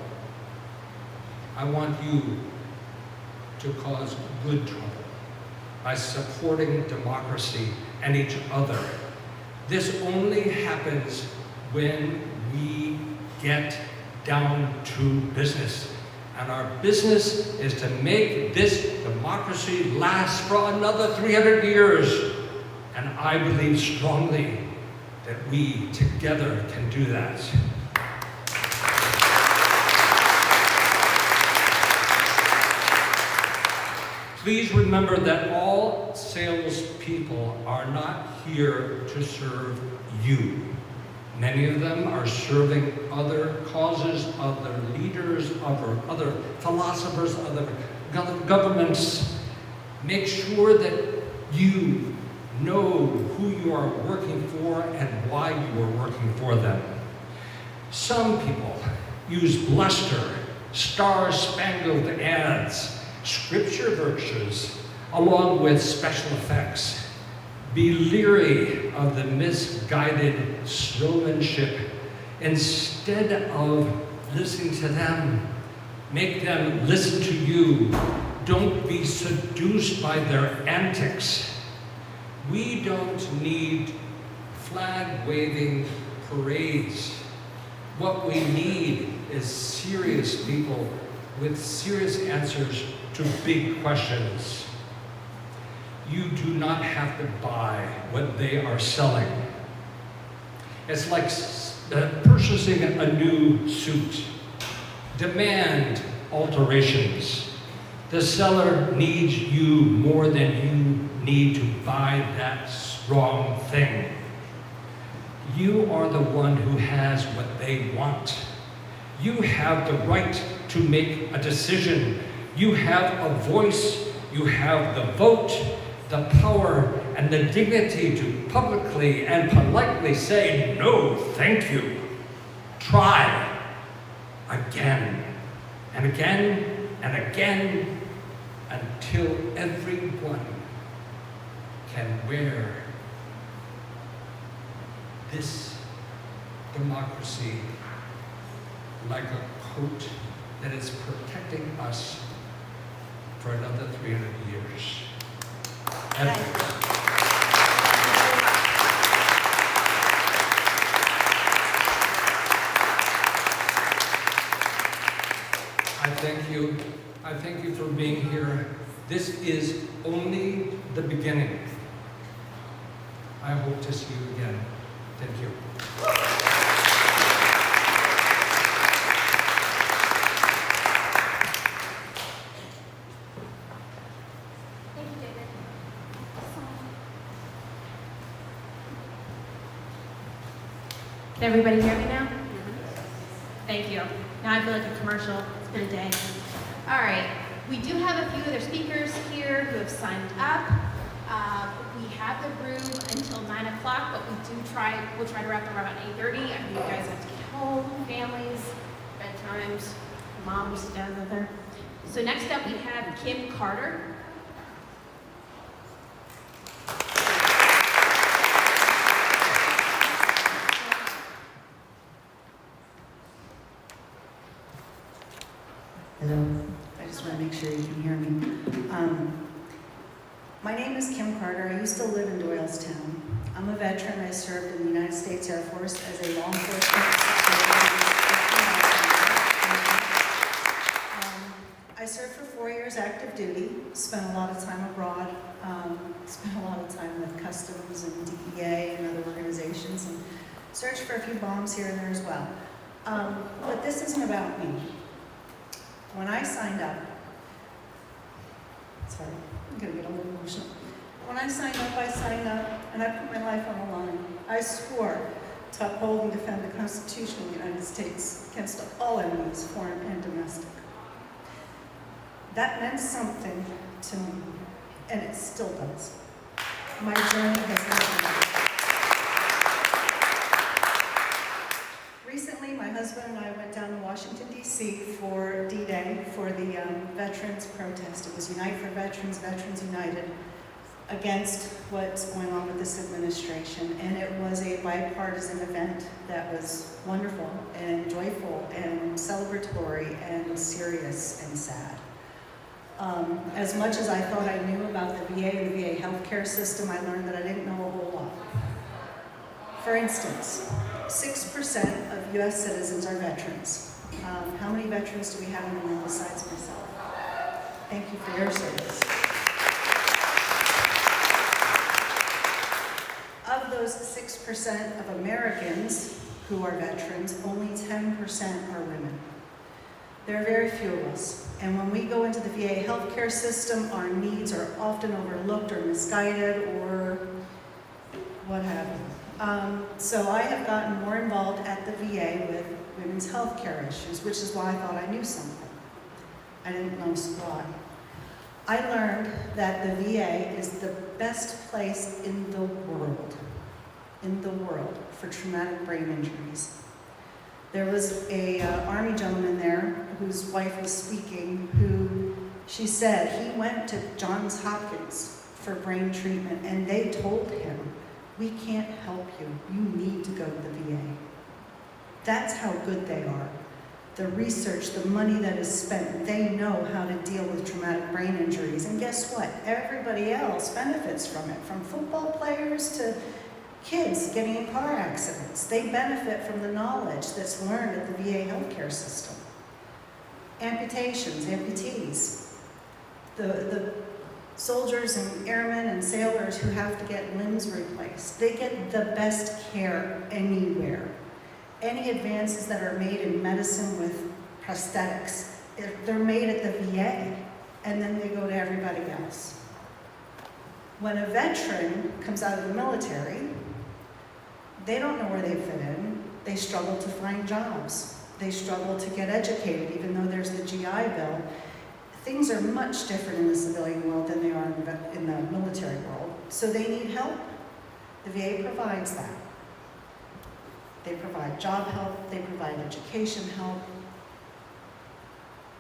[SPEAKER 10] I want you to cause good trouble. by supporting democracy and each other. This only happens when we get down to business. And our business is to make this democracy last for another 300 years. And I believe strongly that we together can do that. Please remember that all salespeople are not here to serve you. Many of them are serving other causes, other leaders, other philosophers, other governments. Make sure that you know who you are working for and why you are working for them. Some people use bluster, star-spangled ads, scripture verses, along with special effects. Be leery of the misguided showmanship. Instead of listening to them, make them listen to you. Don't be seduced by their antics. We don't need flag-waving parades. What we need is serious people with serious answers to big questions. You do not have to buy what they are selling. It's like purchasing a new suit. Demand alterations. The seller needs you more than you need to buy that wrong thing. You are the one who has what they want. You have the right to make a decision. You have a voice. You have the vote, the power, and the dignity to publicly and politely say, no, thank you. Try again and again and again until everyone can wear this democracy like a coat that is protecting us for another 300 years. I thank you for being here. This is only the beginning. I hope to see you again. Thank you.
[SPEAKER 1] Can everybody hear me now? Thank you. Now I feel like a commercial. It's been a day. All right. We do have a few other speakers here who have signed up. We have the room until 9 o'clock, but we'll try to wrap them around 8:30. I mean, you guys have to get home, families, bedtimes, moms, dads out there. So next up we have Kim Carter.
[SPEAKER 11] Hello. I just want to make sure you can hear me. My name is Kim Carter. I used to live in Doylestown. I'm a veteran. I served in the United States Air Force as a law enforcement I served for 4 years active duty, spent a lot of time abroad, spent a lot of time with Customs and DEA and other organizations, and searched for a few bombs here and there as well. But this isn't about me. When I signed up, sorry, I'm gonna get a little emotional. When I signed up and I put my life on the line. I swore to uphold and defend the Constitution of the United States against all enemies, foreign and domestic. That meant something to me, and it still does. My journey has never ended. Recently, my husband and I went down to Washington, D.C. for D-Day, for the veterans protest. It was Unite for Veterans, Veterans United, against what's going on with this administration. And it was a bipartisan event that was wonderful and joyful and celebratory and serious and sad. As much as I thought I knew about the VA and the VA healthcare system, I learned that I didn't know a whole lot. For instance, 6% of US citizens are veterans. How many veterans do we have in the room besides myself? Thank you for your service. Of those 6% of Americans who are veterans, only 10% are women. There are very few of us. And when we go into the VA healthcare system, our needs are often overlooked or misguided or what have you. So I have gotten more involved at the VA with women's health care issues, which is why I thought I knew something. I didn't know squat. I learned that the VA is the best place in the world for traumatic brain injuries. There was a Army gentleman there whose wife was speaking, who she said he went to Johns Hopkins for brain treatment, and they told him, "We can't help you. You need to go to the VA." That's how good they are. The research, the money that is spent, they know how to deal with traumatic brain injuries. And guess what? Everybody else benefits from it, from football players to kids getting in car accidents. They benefit from the knowledge that's learned at the VA healthcare system. Amputations, amputees. The soldiers and airmen and sailors who have to get limbs replaced, they get the best care anywhere. Any advances that are made in medicine with prosthetics, they're made at the VA, and then they go to everybody else. When a veteran comes out of the military, they don't know where they fit in. They struggle to find jobs. They struggle to get educated, even though there's the GI Bill. Things are much different in the civilian world than they are in the military world. So they need help. The VA provides that. They provide job help, they provide education help.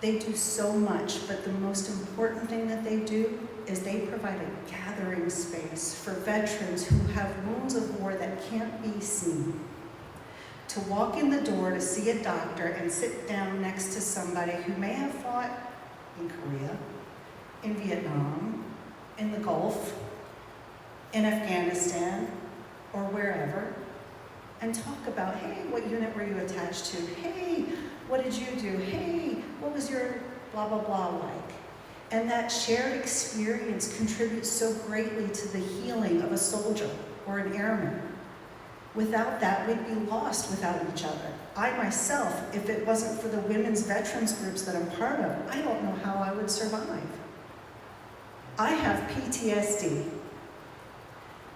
[SPEAKER 11] They do so much, but the most important thing that they do is they provide a gathering space for veterans who have wounds of war that can't be seen. To walk in the door to see a doctor and sit down next to somebody who may have fought in Korea, in Vietnam, in the Gulf, in Afghanistan, or wherever, and talk about, hey, what unit were you attached to? Hey, what did you do? Hey, what was your blah, blah, blah like? And that shared experience contributes so greatly to the healing of a soldier or an airman. Without that, we'd be lost without each other. I myself, if it wasn't for the women's veterans groups that I'm part of, I don't know how I would survive. I have PTSD.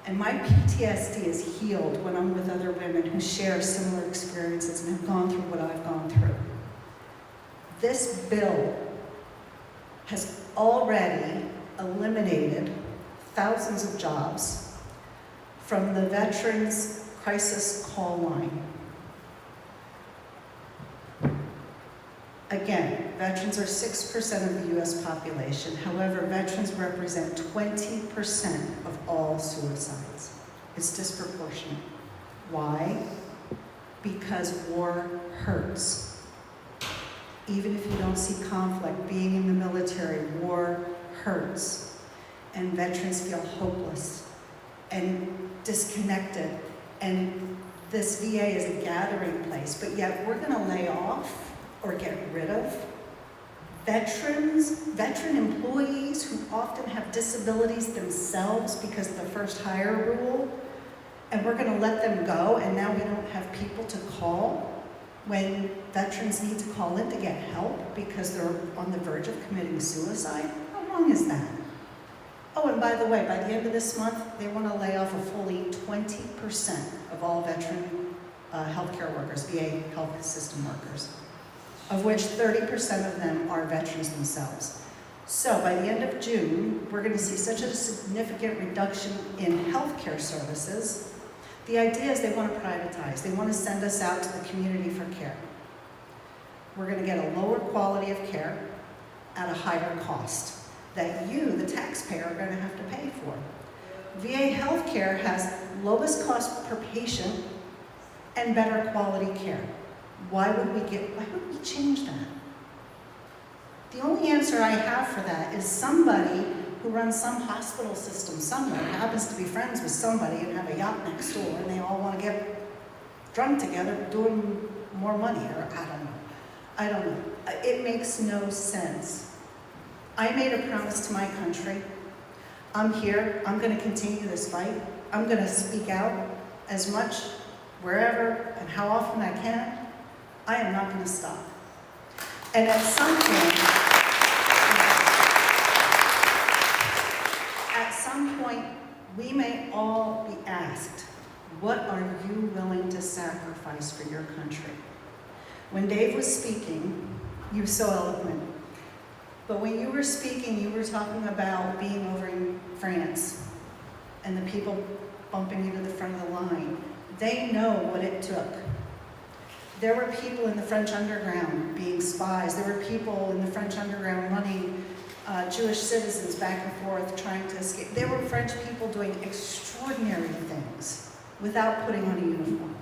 [SPEAKER 11] And my PTSD is healed when I'm with other women who share similar experiences and have gone through what I've gone through. This bill has already eliminated thousands of jobs from the Veterans Crisis Call Line. Again, veterans are 6% of the US population. However, veterans represent 20% of all suicides. It's disproportionate. Why? Because war hurts. Even if you don't see conflict, being in the military, war hurts. And veterans feel hopeless and disconnected. And this VA is a gathering place, but yet we're gonna lay off or get rid of veteran employees who often have disabilities themselves because of the first hire rule, and we're gonna let them go, and now we don't have people to call when veterans need to call in to get help because they're on the verge of committing suicide? How wrong is that? Oh, and by the way, by the end of this month, they wanna lay off a fully 20% of all veteran healthcare workers, VA health system workers, of which 30% of them are veterans themselves. So by the end of June, we're going to see such a significant reduction in healthcare services. The idea is they want to privatize. They want to send us out to the community for care. We're going to get a lower quality of care at a higher cost that you, the taxpayer, are going to have to pay for. VA healthcare has lowest cost per patient and better quality care. Why would we change that? The only answer I have for that is somebody who runs some hospital system somewhere, happens to be friends with somebody and have a yacht next door, and they all want to get drunk together, doing more money, or I don't know. It makes no sense. I made a promise to my country. I'm here, I'm gonna continue this fight. I'm gonna speak out as much, wherever, and how often I can. I am not gonna stop. And at some point, we may all be asked, what are you willing to sacrifice for your country? When Dave was speaking, you were so eloquent, but when you were speaking, you were talking about being over in France and the people bumping you to the front of the line. They know what it took. There were people in the French underground being spies. There were people in the French underground running Jewish citizens back and forth trying to escape. There were French people doing extraordinary things without putting on a uniform.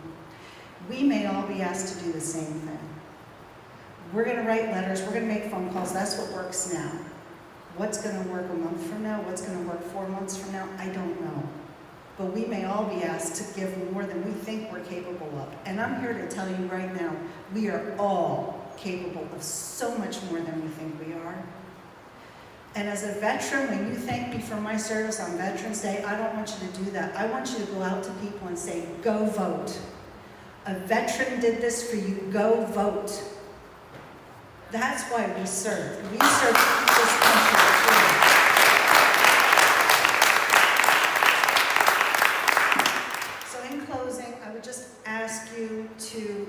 [SPEAKER 11] We may all be asked to do the same thing. We're going to write letters, we're going to make phone calls, that's what works now. What's going to work a month from now? What's going to work 4 months from now? I don't know. But we may all be asked to give more than we think we're capable of. And I'm here to tell you right now, we are all capable of so much more than we think we are. And as a veteran, when you thank me for my service on Veterans Day, I don't want you to do that. I want you to go out to people and say, go vote. A veteran did this for you, go vote. That's why we serve. We serve to keep this country free. So in closing, I would just ask you to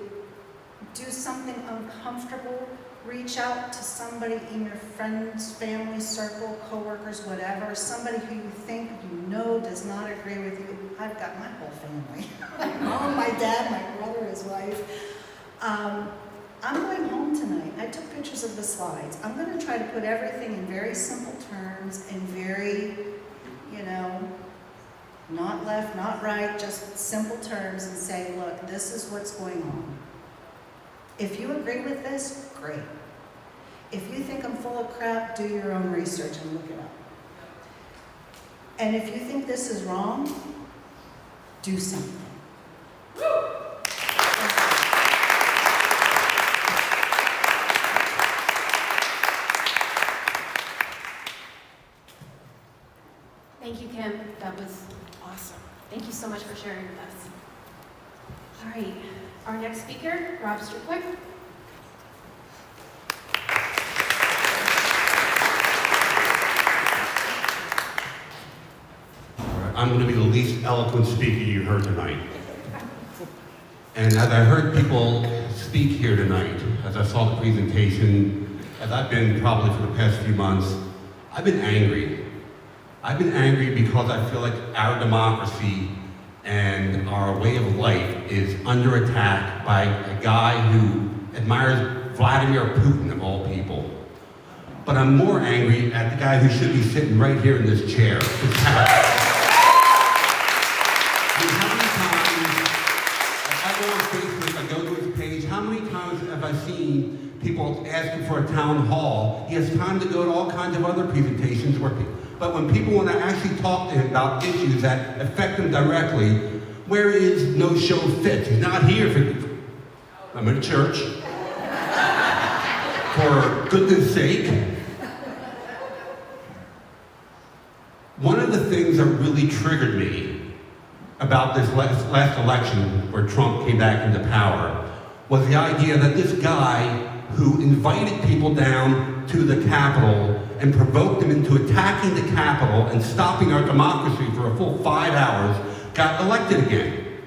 [SPEAKER 11] do something uncomfortable. Reach out to somebody in your friends, family, circle, coworkers, whatever. Somebody who you think you know does not agree with you. I've got my whole family. My mom, my dad, my brother, his wife. I'm going home tonight. I took pictures of the slides. I'm going to try to put everything in very simple terms and very, not left, not right, just simple terms and say, look, this is what's going on. If you agree with this, great. If you think I'm full of crap, do your own research and look it up. And if you think this is wrong, do something.
[SPEAKER 1] Thank you, Kim. That was awesome. Thank you so much for sharing with us. All right, our next speaker, Rob Strickler.
[SPEAKER 12] I'm going to be the least eloquent speaker you heard tonight. And as I heard people speak here tonight, as I saw the presentation, as I've been probably for the past few months, I've been angry. I've been angry because I feel like our democracy and our way of life is under attack by a guy who admires Vladimir Putin of all people. But I'm more angry at the guy who should be sitting right here in this chair. How many times have I seen people asking for a town hall? He has time to go to all kinds of other presentations but when people want to actually talk to him about issues that affect him directly, where is no show fit? He's not here for, I'm in church, for goodness sake. One of the things that really triggered me about this last election where Trump came back into power was the idea that this guy who invited people down to the Capitol and provoked them into attacking the Capitol and stopping our democracy for a full 5 hours got elected again.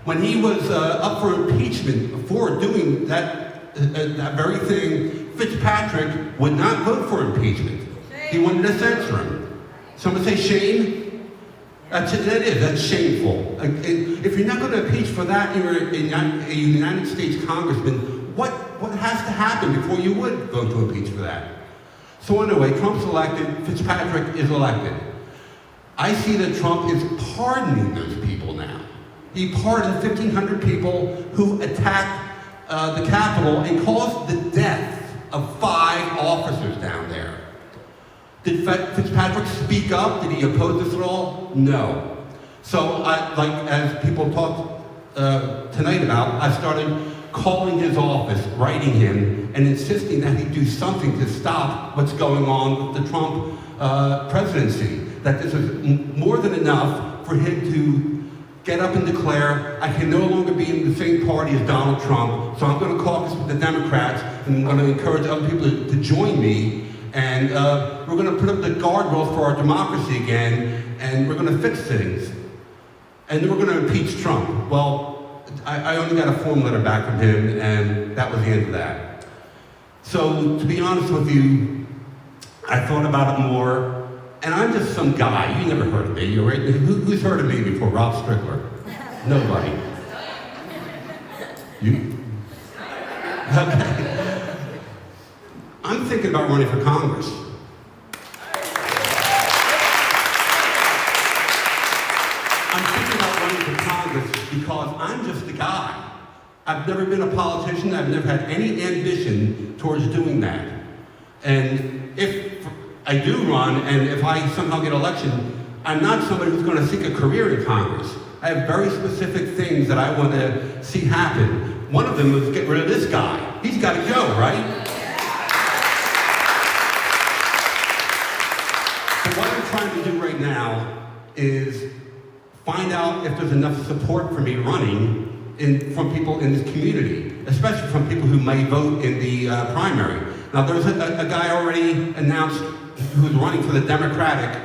[SPEAKER 12] When he was up for impeachment before doing that very thing, Fitzpatrick would not vote for impeachment. He wanted to censor him. Someone say shame? That's shameful. If you're not going to impeach for that, you're a United States congressman, what has to happen before you would vote to impeach for that? So anyway, Trump's elected, Fitzpatrick is elected. I see that Trump is pardoning those people now. He pardoned 1,500 people who attacked the Capitol and caused the death of 5 officers down there. Did Fitzpatrick speak up? Did he oppose this at all? No. So, as people talked tonight about, I started calling his office, writing him, and insisting that he do something to stop what's going on with the Trump presidency. That this is more than enough for him to get up and declare, I can no longer be in the same party as Donald Trump, so I'm going to caucus with the Democrats, and I'm going to encourage other people to join me, and we're going to put up the guardrails for our democracy again, and we're going to fix things. And then we're going to impeach Trump. Well, I only got a form letter back from him, and that was the end of that. So, to be honest with you, I thought about it more, and I'm just some guy. You never heard of me, right? Who's heard of me before? Rob Strickler? Nobody. You? Okay. I'm thinking about running for Congress. Because I'm just a guy. I've never been a politician. I've never had any ambition towards doing that. And if I do run, and if I somehow get elected, I'm not somebody who's going to seek a career in Congress. I have very specific things that I want to see happen. One of them is get rid of this guy. He's got to go, right? So what I'm trying to do right now is find out if there's enough support for me running from people in this community, especially from people who may vote in the primary. Now, there's a guy already announced who's running for the Democratic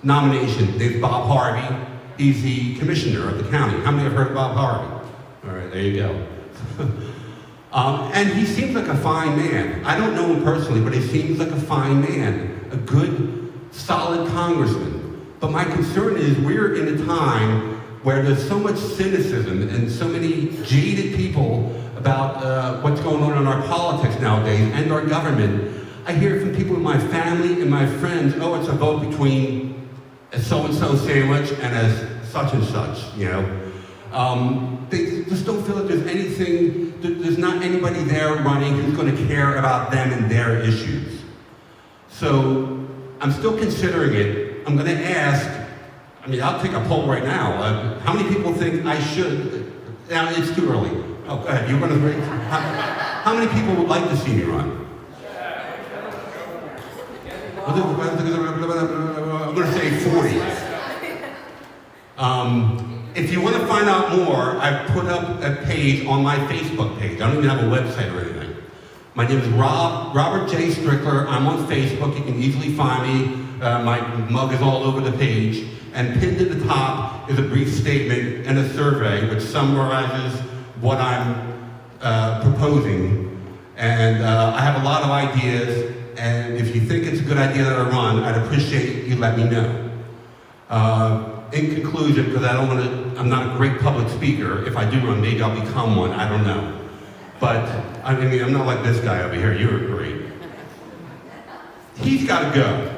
[SPEAKER 12] nomination. There's Bob Harvey. He's the commissioner of the county. How many have heard of Bob Harvey? All right, there you go. And he seems like a fine man. I don't know him personally, but he seems like a fine man, a good, solid congressman. But my concern is we're in a time where there's so much cynicism and so many jaded people about what's going on in our politics nowadays and our government. I hear from people in my family and my friends, oh, it's a vote between a so-and-so sandwich and a such and such, you know. They just don't feel that there's anything, there's not anybody there running who's going to care about them and their issues. So I'm still considering it. I'm going to ask, I'll take a poll right now. How many people think I should? Now, it's too early. Oh, go ahead. You're going to how many people would like to see me run? I'm going to say 40. If you want to find out more, I've put up a page on my Facebook page. I don't even have a website or anything. My name is Robert J. Strickler. I'm on Facebook. You can easily find me. My mug is all over the page, and pinned at the top is a brief statement and a survey which summarizes what I'm proposing. And I have a lot of ideas, and if you think it's a good idea that I run, I'd appreciate you let me know. In conclusion, because I'm not a great public speaker. If I do run, maybe I'll become one, I don't know. But, I'm not like this guy over here, you're great. He's got to go.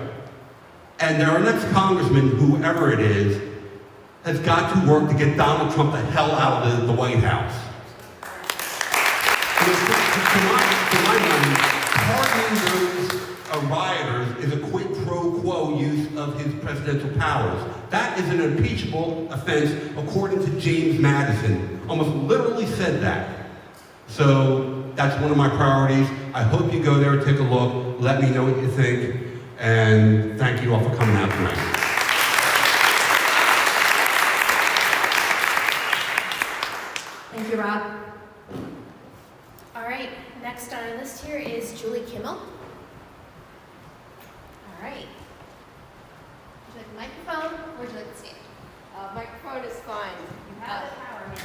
[SPEAKER 12] And our next congressman, whoever it is, has got to work to get Donald Trump the hell out of the White House. To my mind, pardoning those rioters is a quid pro quo use of his presidential powers. That is an impeachable offense, according to James Madison. Almost literally said that. So that's one of my priorities. I hope you go there and take a look. Let me know what you think. And thank you all for coming out tonight.
[SPEAKER 1] Thank you, Rob.
[SPEAKER 13] All right, next on our list here is Julie Kimmel. All right.
[SPEAKER 1] Would you like the microphone or would you like the stand?
[SPEAKER 3] Microphone is fine.
[SPEAKER 1] You have the power now.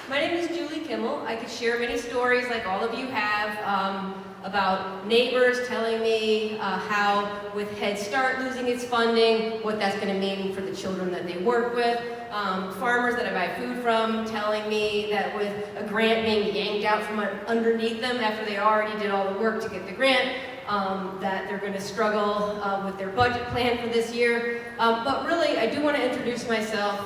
[SPEAKER 14] My name is Julie Kimmel. I could share many stories like all of you have about neighbors telling me how with Head Start losing its funding, what that's going to mean for the children that they work with. Farmers that I buy food from telling me that with a grant being yanked out from underneath them after they already did all the work to get the grant, that they're going to struggle with their budget plan for this year. But really, I do want to introduce myself.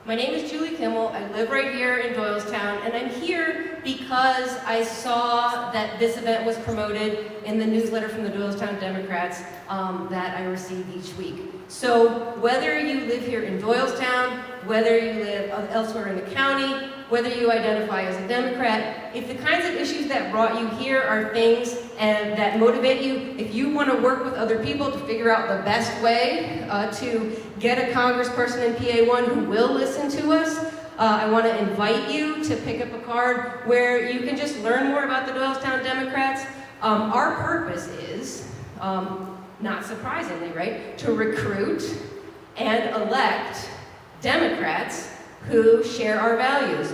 [SPEAKER 14] My name is Julie Kimmel. I live right here in Doylestown, and I'm here because I saw that this event was promoted in the newsletter from the Doylestown Democrats that I receive each week. So whether you live here in Doylestown, whether you live elsewhere in the county, whether you identify as a Democrat, if the kinds of issues that brought you here are things that motivate you, if you want to work with other people to figure out the best way to get a congressperson in PA1 who will listen to us, I want to invite you to pick up a card where you can just learn more about the Doylestown Democrats. Our purpose is, not surprisingly, right, to recruit and elect Democrats who share our values.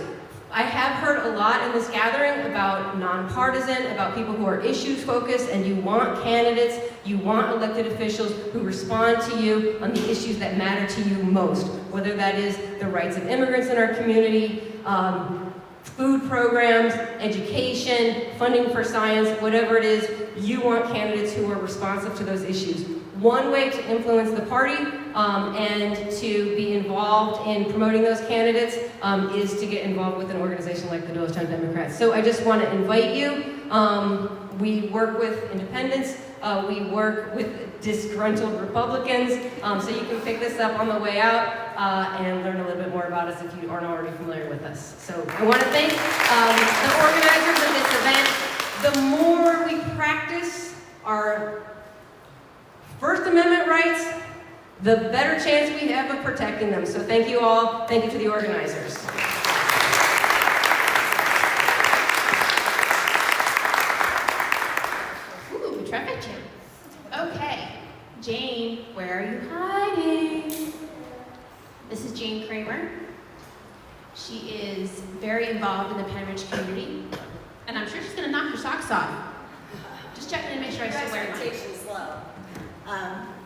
[SPEAKER 14] I have heard a lot in this gathering about nonpartisan, about people who are issues focused, and you want candidates, you want elected officials who respond to you on the issues that matter to you most, whether that is the rights of immigrants in our community, food programs, education, funding for science, whatever it is, you want candidates who are responsive to those issues. One way to influence the party and to be involved in promoting those candidates is to get involved with an organization like the Doylestown Democrats. So I just want to invite you. We work with independents. We work with disgruntled Republicans. So you can pick this up on the way out and learn a little bit more about us if you aren't already familiar with us. So I want to thank the organizers of this event. The more we practice our First Amendment rights, the better chance we have of protecting them. So thank you all. Thank you to the organizers.
[SPEAKER 1] Ooh, traffic jam. Okay, Jane, where are you hiding? This is Jane Kramer. She is very involved in the Penn Ridge community, and I'm sure she's gonna knock your socks off. Just checking to make sure I still wear mine.
[SPEAKER 15] Expectations low.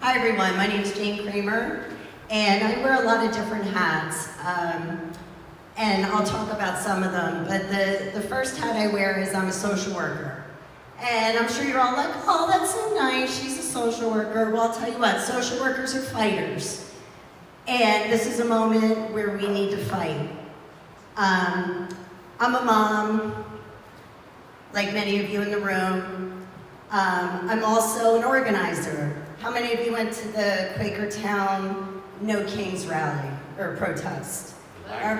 [SPEAKER 15] Hi everyone, my name is Jane Kramer, and I wear a lot of different hats, and I'll talk about some of them, but the first hat I wear is I'm a social worker. And I'm sure you're all like, oh, that's so nice, she's a social worker. Well, I'll tell you what, social workers are fighters. And this is a moment where we need to fight. I'm a mom, like many of you in the room. I'm also an organizer. How many of you went to the Quakertown No Kings rally or protest? All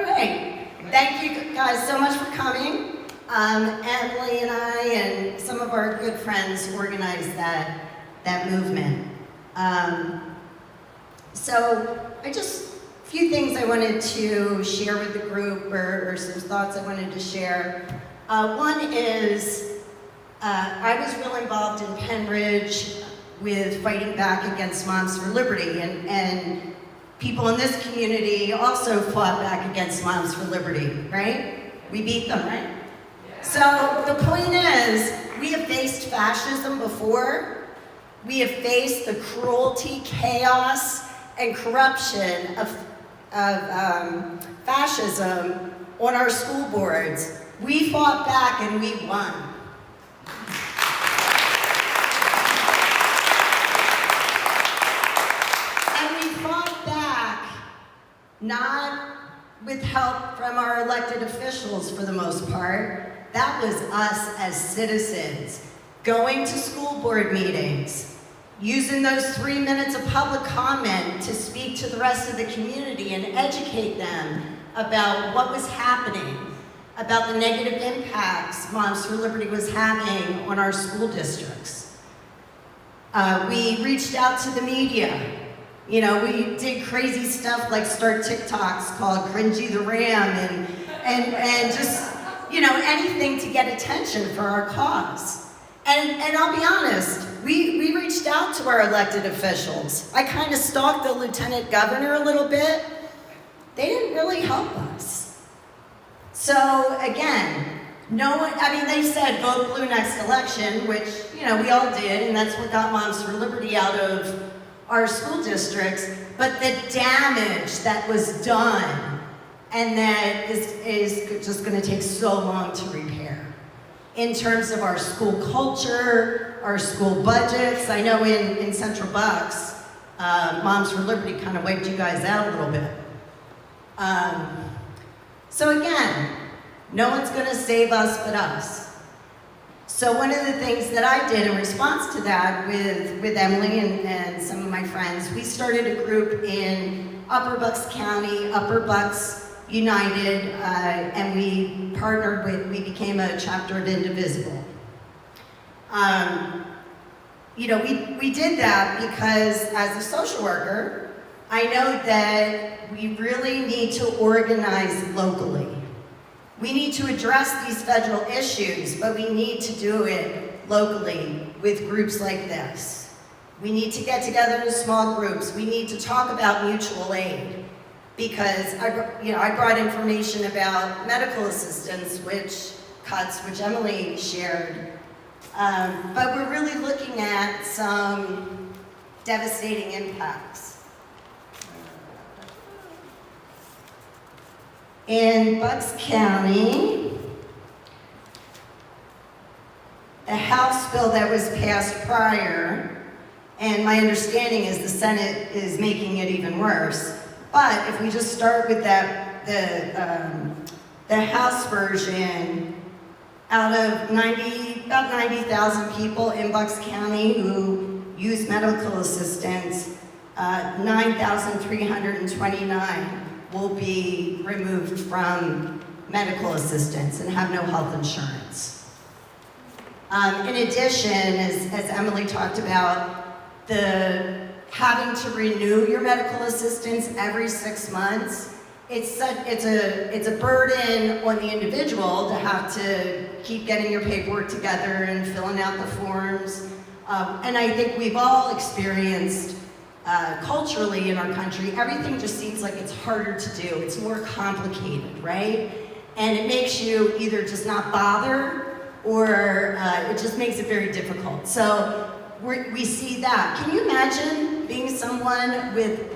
[SPEAKER 15] right. Thank you guys so much for coming. Emily and I and some of our good friends organized that movement. So a few things I wanted to share with the group or some thoughts I wanted to share. One is I was real involved in Penn Ridge with fighting back against Moms for Liberty, and people in this community also fought back against Moms for Liberty, right? We beat them, right? So the point is, we have faced fascism before. We have faced the cruelty, chaos, and corruption of fascism on our school boards. We fought back and we won. Not with help from our elected officials for the most part. That was us as citizens, going to school board meetings, using those 3 minutes of public comment to speak to the rest of the community and educate them about what was happening, about the negative impacts Moms for Liberty was having on our school districts. We reached out to the media. You know, we did crazy stuff like start TikToks called Cringy the Ram and just, you know, anything to get attention for our cause. And I'll be honest, we reached out to our elected officials. I kind of stalked the lieutenant governor a little bit. They didn't really help us. So again, no one, I mean, they said vote blue next election, which, you know, we all did, and that's what got Moms for Liberty out of our school districts, but the damage that was done and that is just gonna take so long to repair. In terms of our school culture, our school budgets, I know in Central Bucks, Moms for Liberty kind of wiped you guys out a little bit. So again, no one's gonna save us but us. So one of the things that I did in response to that with Emily and some of my friends, we started a group in Upper Bucks County, Upper Bucks United, and we became a chapter of Indivisible. We did that because as a social worker, I know that we really need to organize locally. We need to address these federal issues, but we need to do it locally with groups like this. We need to get together in small groups. We need to talk about mutual aid because I brought information about medical assistance, which Emily shared. But we're really looking at some devastating impacts. In Bucks County, the House bill that was passed prior, and my understanding is the Senate is making it even worse. But if we just start with the House version, out of about 90,000 people in Bucks County who use medical assistance, 9,329 will be removed from medical assistance and have no health insurance. In addition, as Emily talked about, the having to renew your medical assistance every 6 months, it's a burden on the individual to have to keep getting your paperwork together and filling out the forms. And I think we've all experienced culturally in our country, everything just seems like it's harder to do. It's more complicated, right? And it makes you either just not bother or it just makes it very difficult. So we see that. Can you imagine being someone with,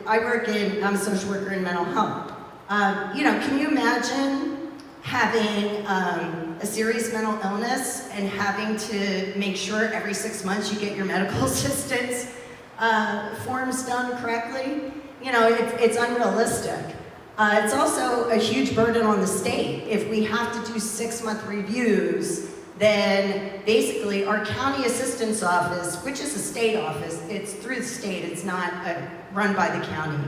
[SPEAKER 15] I'm a social worker in mental health. Can you imagine having a serious mental illness and having to make sure every 6 months you get your medical assistance forms done correctly? It's unrealistic. It's also a huge burden on the state. If we have to do 6-month reviews, then basically our county assistance office, which is a state office, it's through the state, it's not run by the county,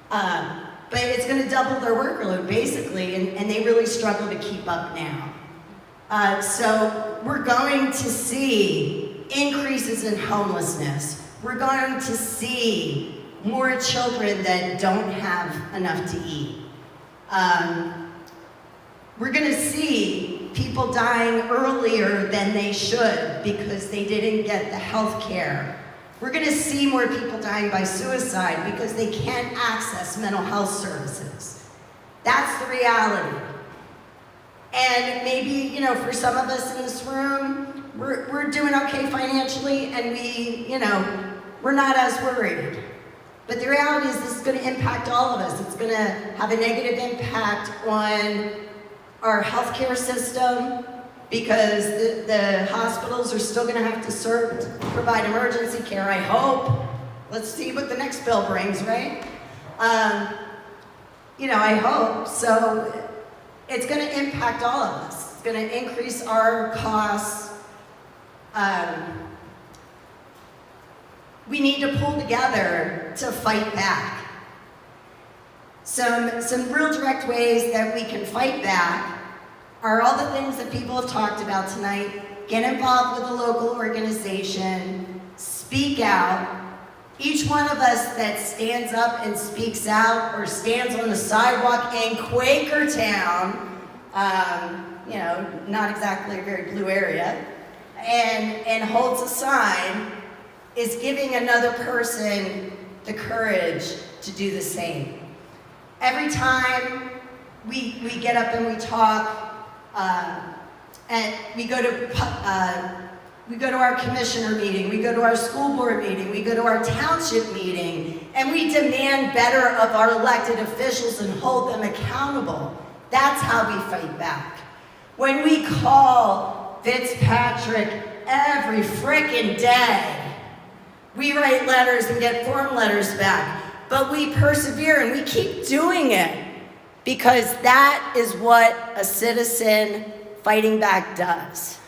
[SPEAKER 15] but it's going to double their workload basically, and they really struggle to keep up now. So we're going to see increases in homelessness. We're going to see more children that don't have enough to eat. We're going to see people dying earlier than they should because they didn't get the health care. We're going to see more people dying by suicide because they can't access mental health services. That's the reality. And maybe, for some of us in this room, we're doing okay financially and we're not as worried. But the reality is this is going to impact all of us. It's going to have a negative impact on our healthcare system because the hospitals are still going to have to provide emergency care, I hope. Let's see what the next bill brings, right? I hope. So it's going to impact all of us. It's going to increase our costs. We need to pull together to fight back. Some real direct ways that we can fight back are all the things that people have talked about tonight. Get involved with a local organization, speak out. Each one of us that stands up and speaks out or stands on the sidewalk in Quakertown, not exactly a very blue area, and holds a sign, is giving another person the courage to do the same. Every time we get up and we talk, and we go to our commissioner meeting, we go to our school board meeting, we go to our township meeting, and we demand better of our elected officials and hold them accountable. That's how we fight back. When we call Fitzpatrick every frickin' day, we write letters and get form letters back, but we persevere and we keep doing it. because that is what a citizen fighting back does.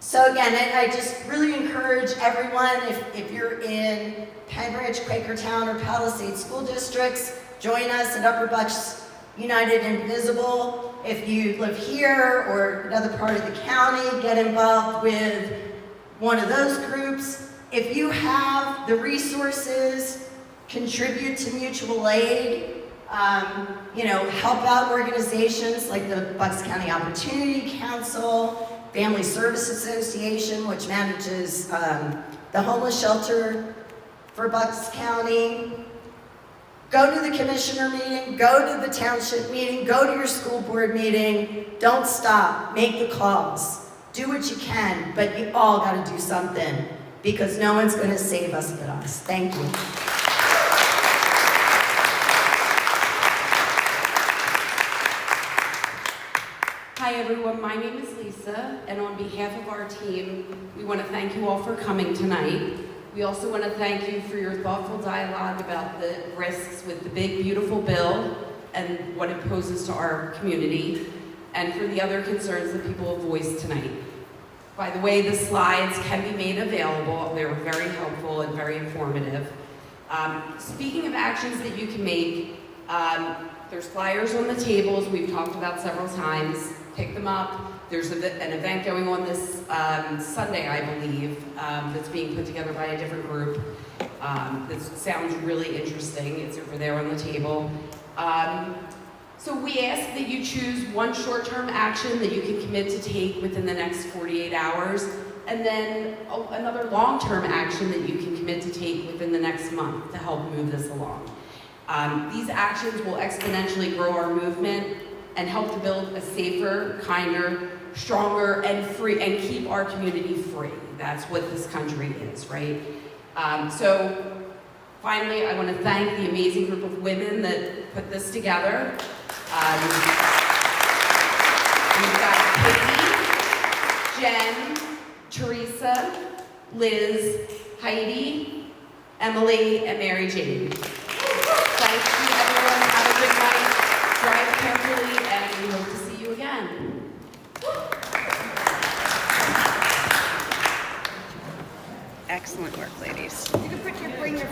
[SPEAKER 15] So again, I just really encourage everyone, if you're in Pembridge, Quakertown, or Palisades school districts, join us at Upper Bucks United Invisible. If you live here or another part of the county, get involved with one of those groups. If you have the resources, contribute to mutual aid. Help out organizations like the Bucks County Opportunity Council, Family Service Association, which manages the homeless shelter for Bucks County. Go to the commissioner meeting, go to the township meeting, go to your school board meeting. Don't stop, make the calls. Do what you can, but you all gotta do something because no one's gonna save us but us. Thank you.
[SPEAKER 16] Hi everyone, my name is Lisa, and on behalf of our team, we want to thank you all for coming tonight. We also want to thank you for your thoughtful dialogue about the risks with the big, beautiful bill and what it poses to our community, and for the other concerns that people have voiced tonight. By the way, the slides can be made available. They were very helpful and very informative. Speaking of actions that you can make, there's flyers on the tables we've talked about several times. Pick them up. There's an event going on this Sunday, I believe, that's being put together by a different group. This sounds really interesting. It's over there on the table. So we ask that you choose one short-term action that you can commit to take within the next 48 hours, and then another long-term action that you can commit to take within the next month to help move this along. These actions will exponentially grow our movement and help to build a safer, kinder, stronger, and free, and keep our community free. That's what this country is, right? So finally, I want to thank the amazing group of women that put this together. We've got Katie, Jen, Teresa, Liz, Heidi, Emily, and Mary Jane. Thank you, everyone. Have a good night. Drive carefully, and we hope to see you again.
[SPEAKER 17] Excellent work, ladies.
[SPEAKER 3] You can bring your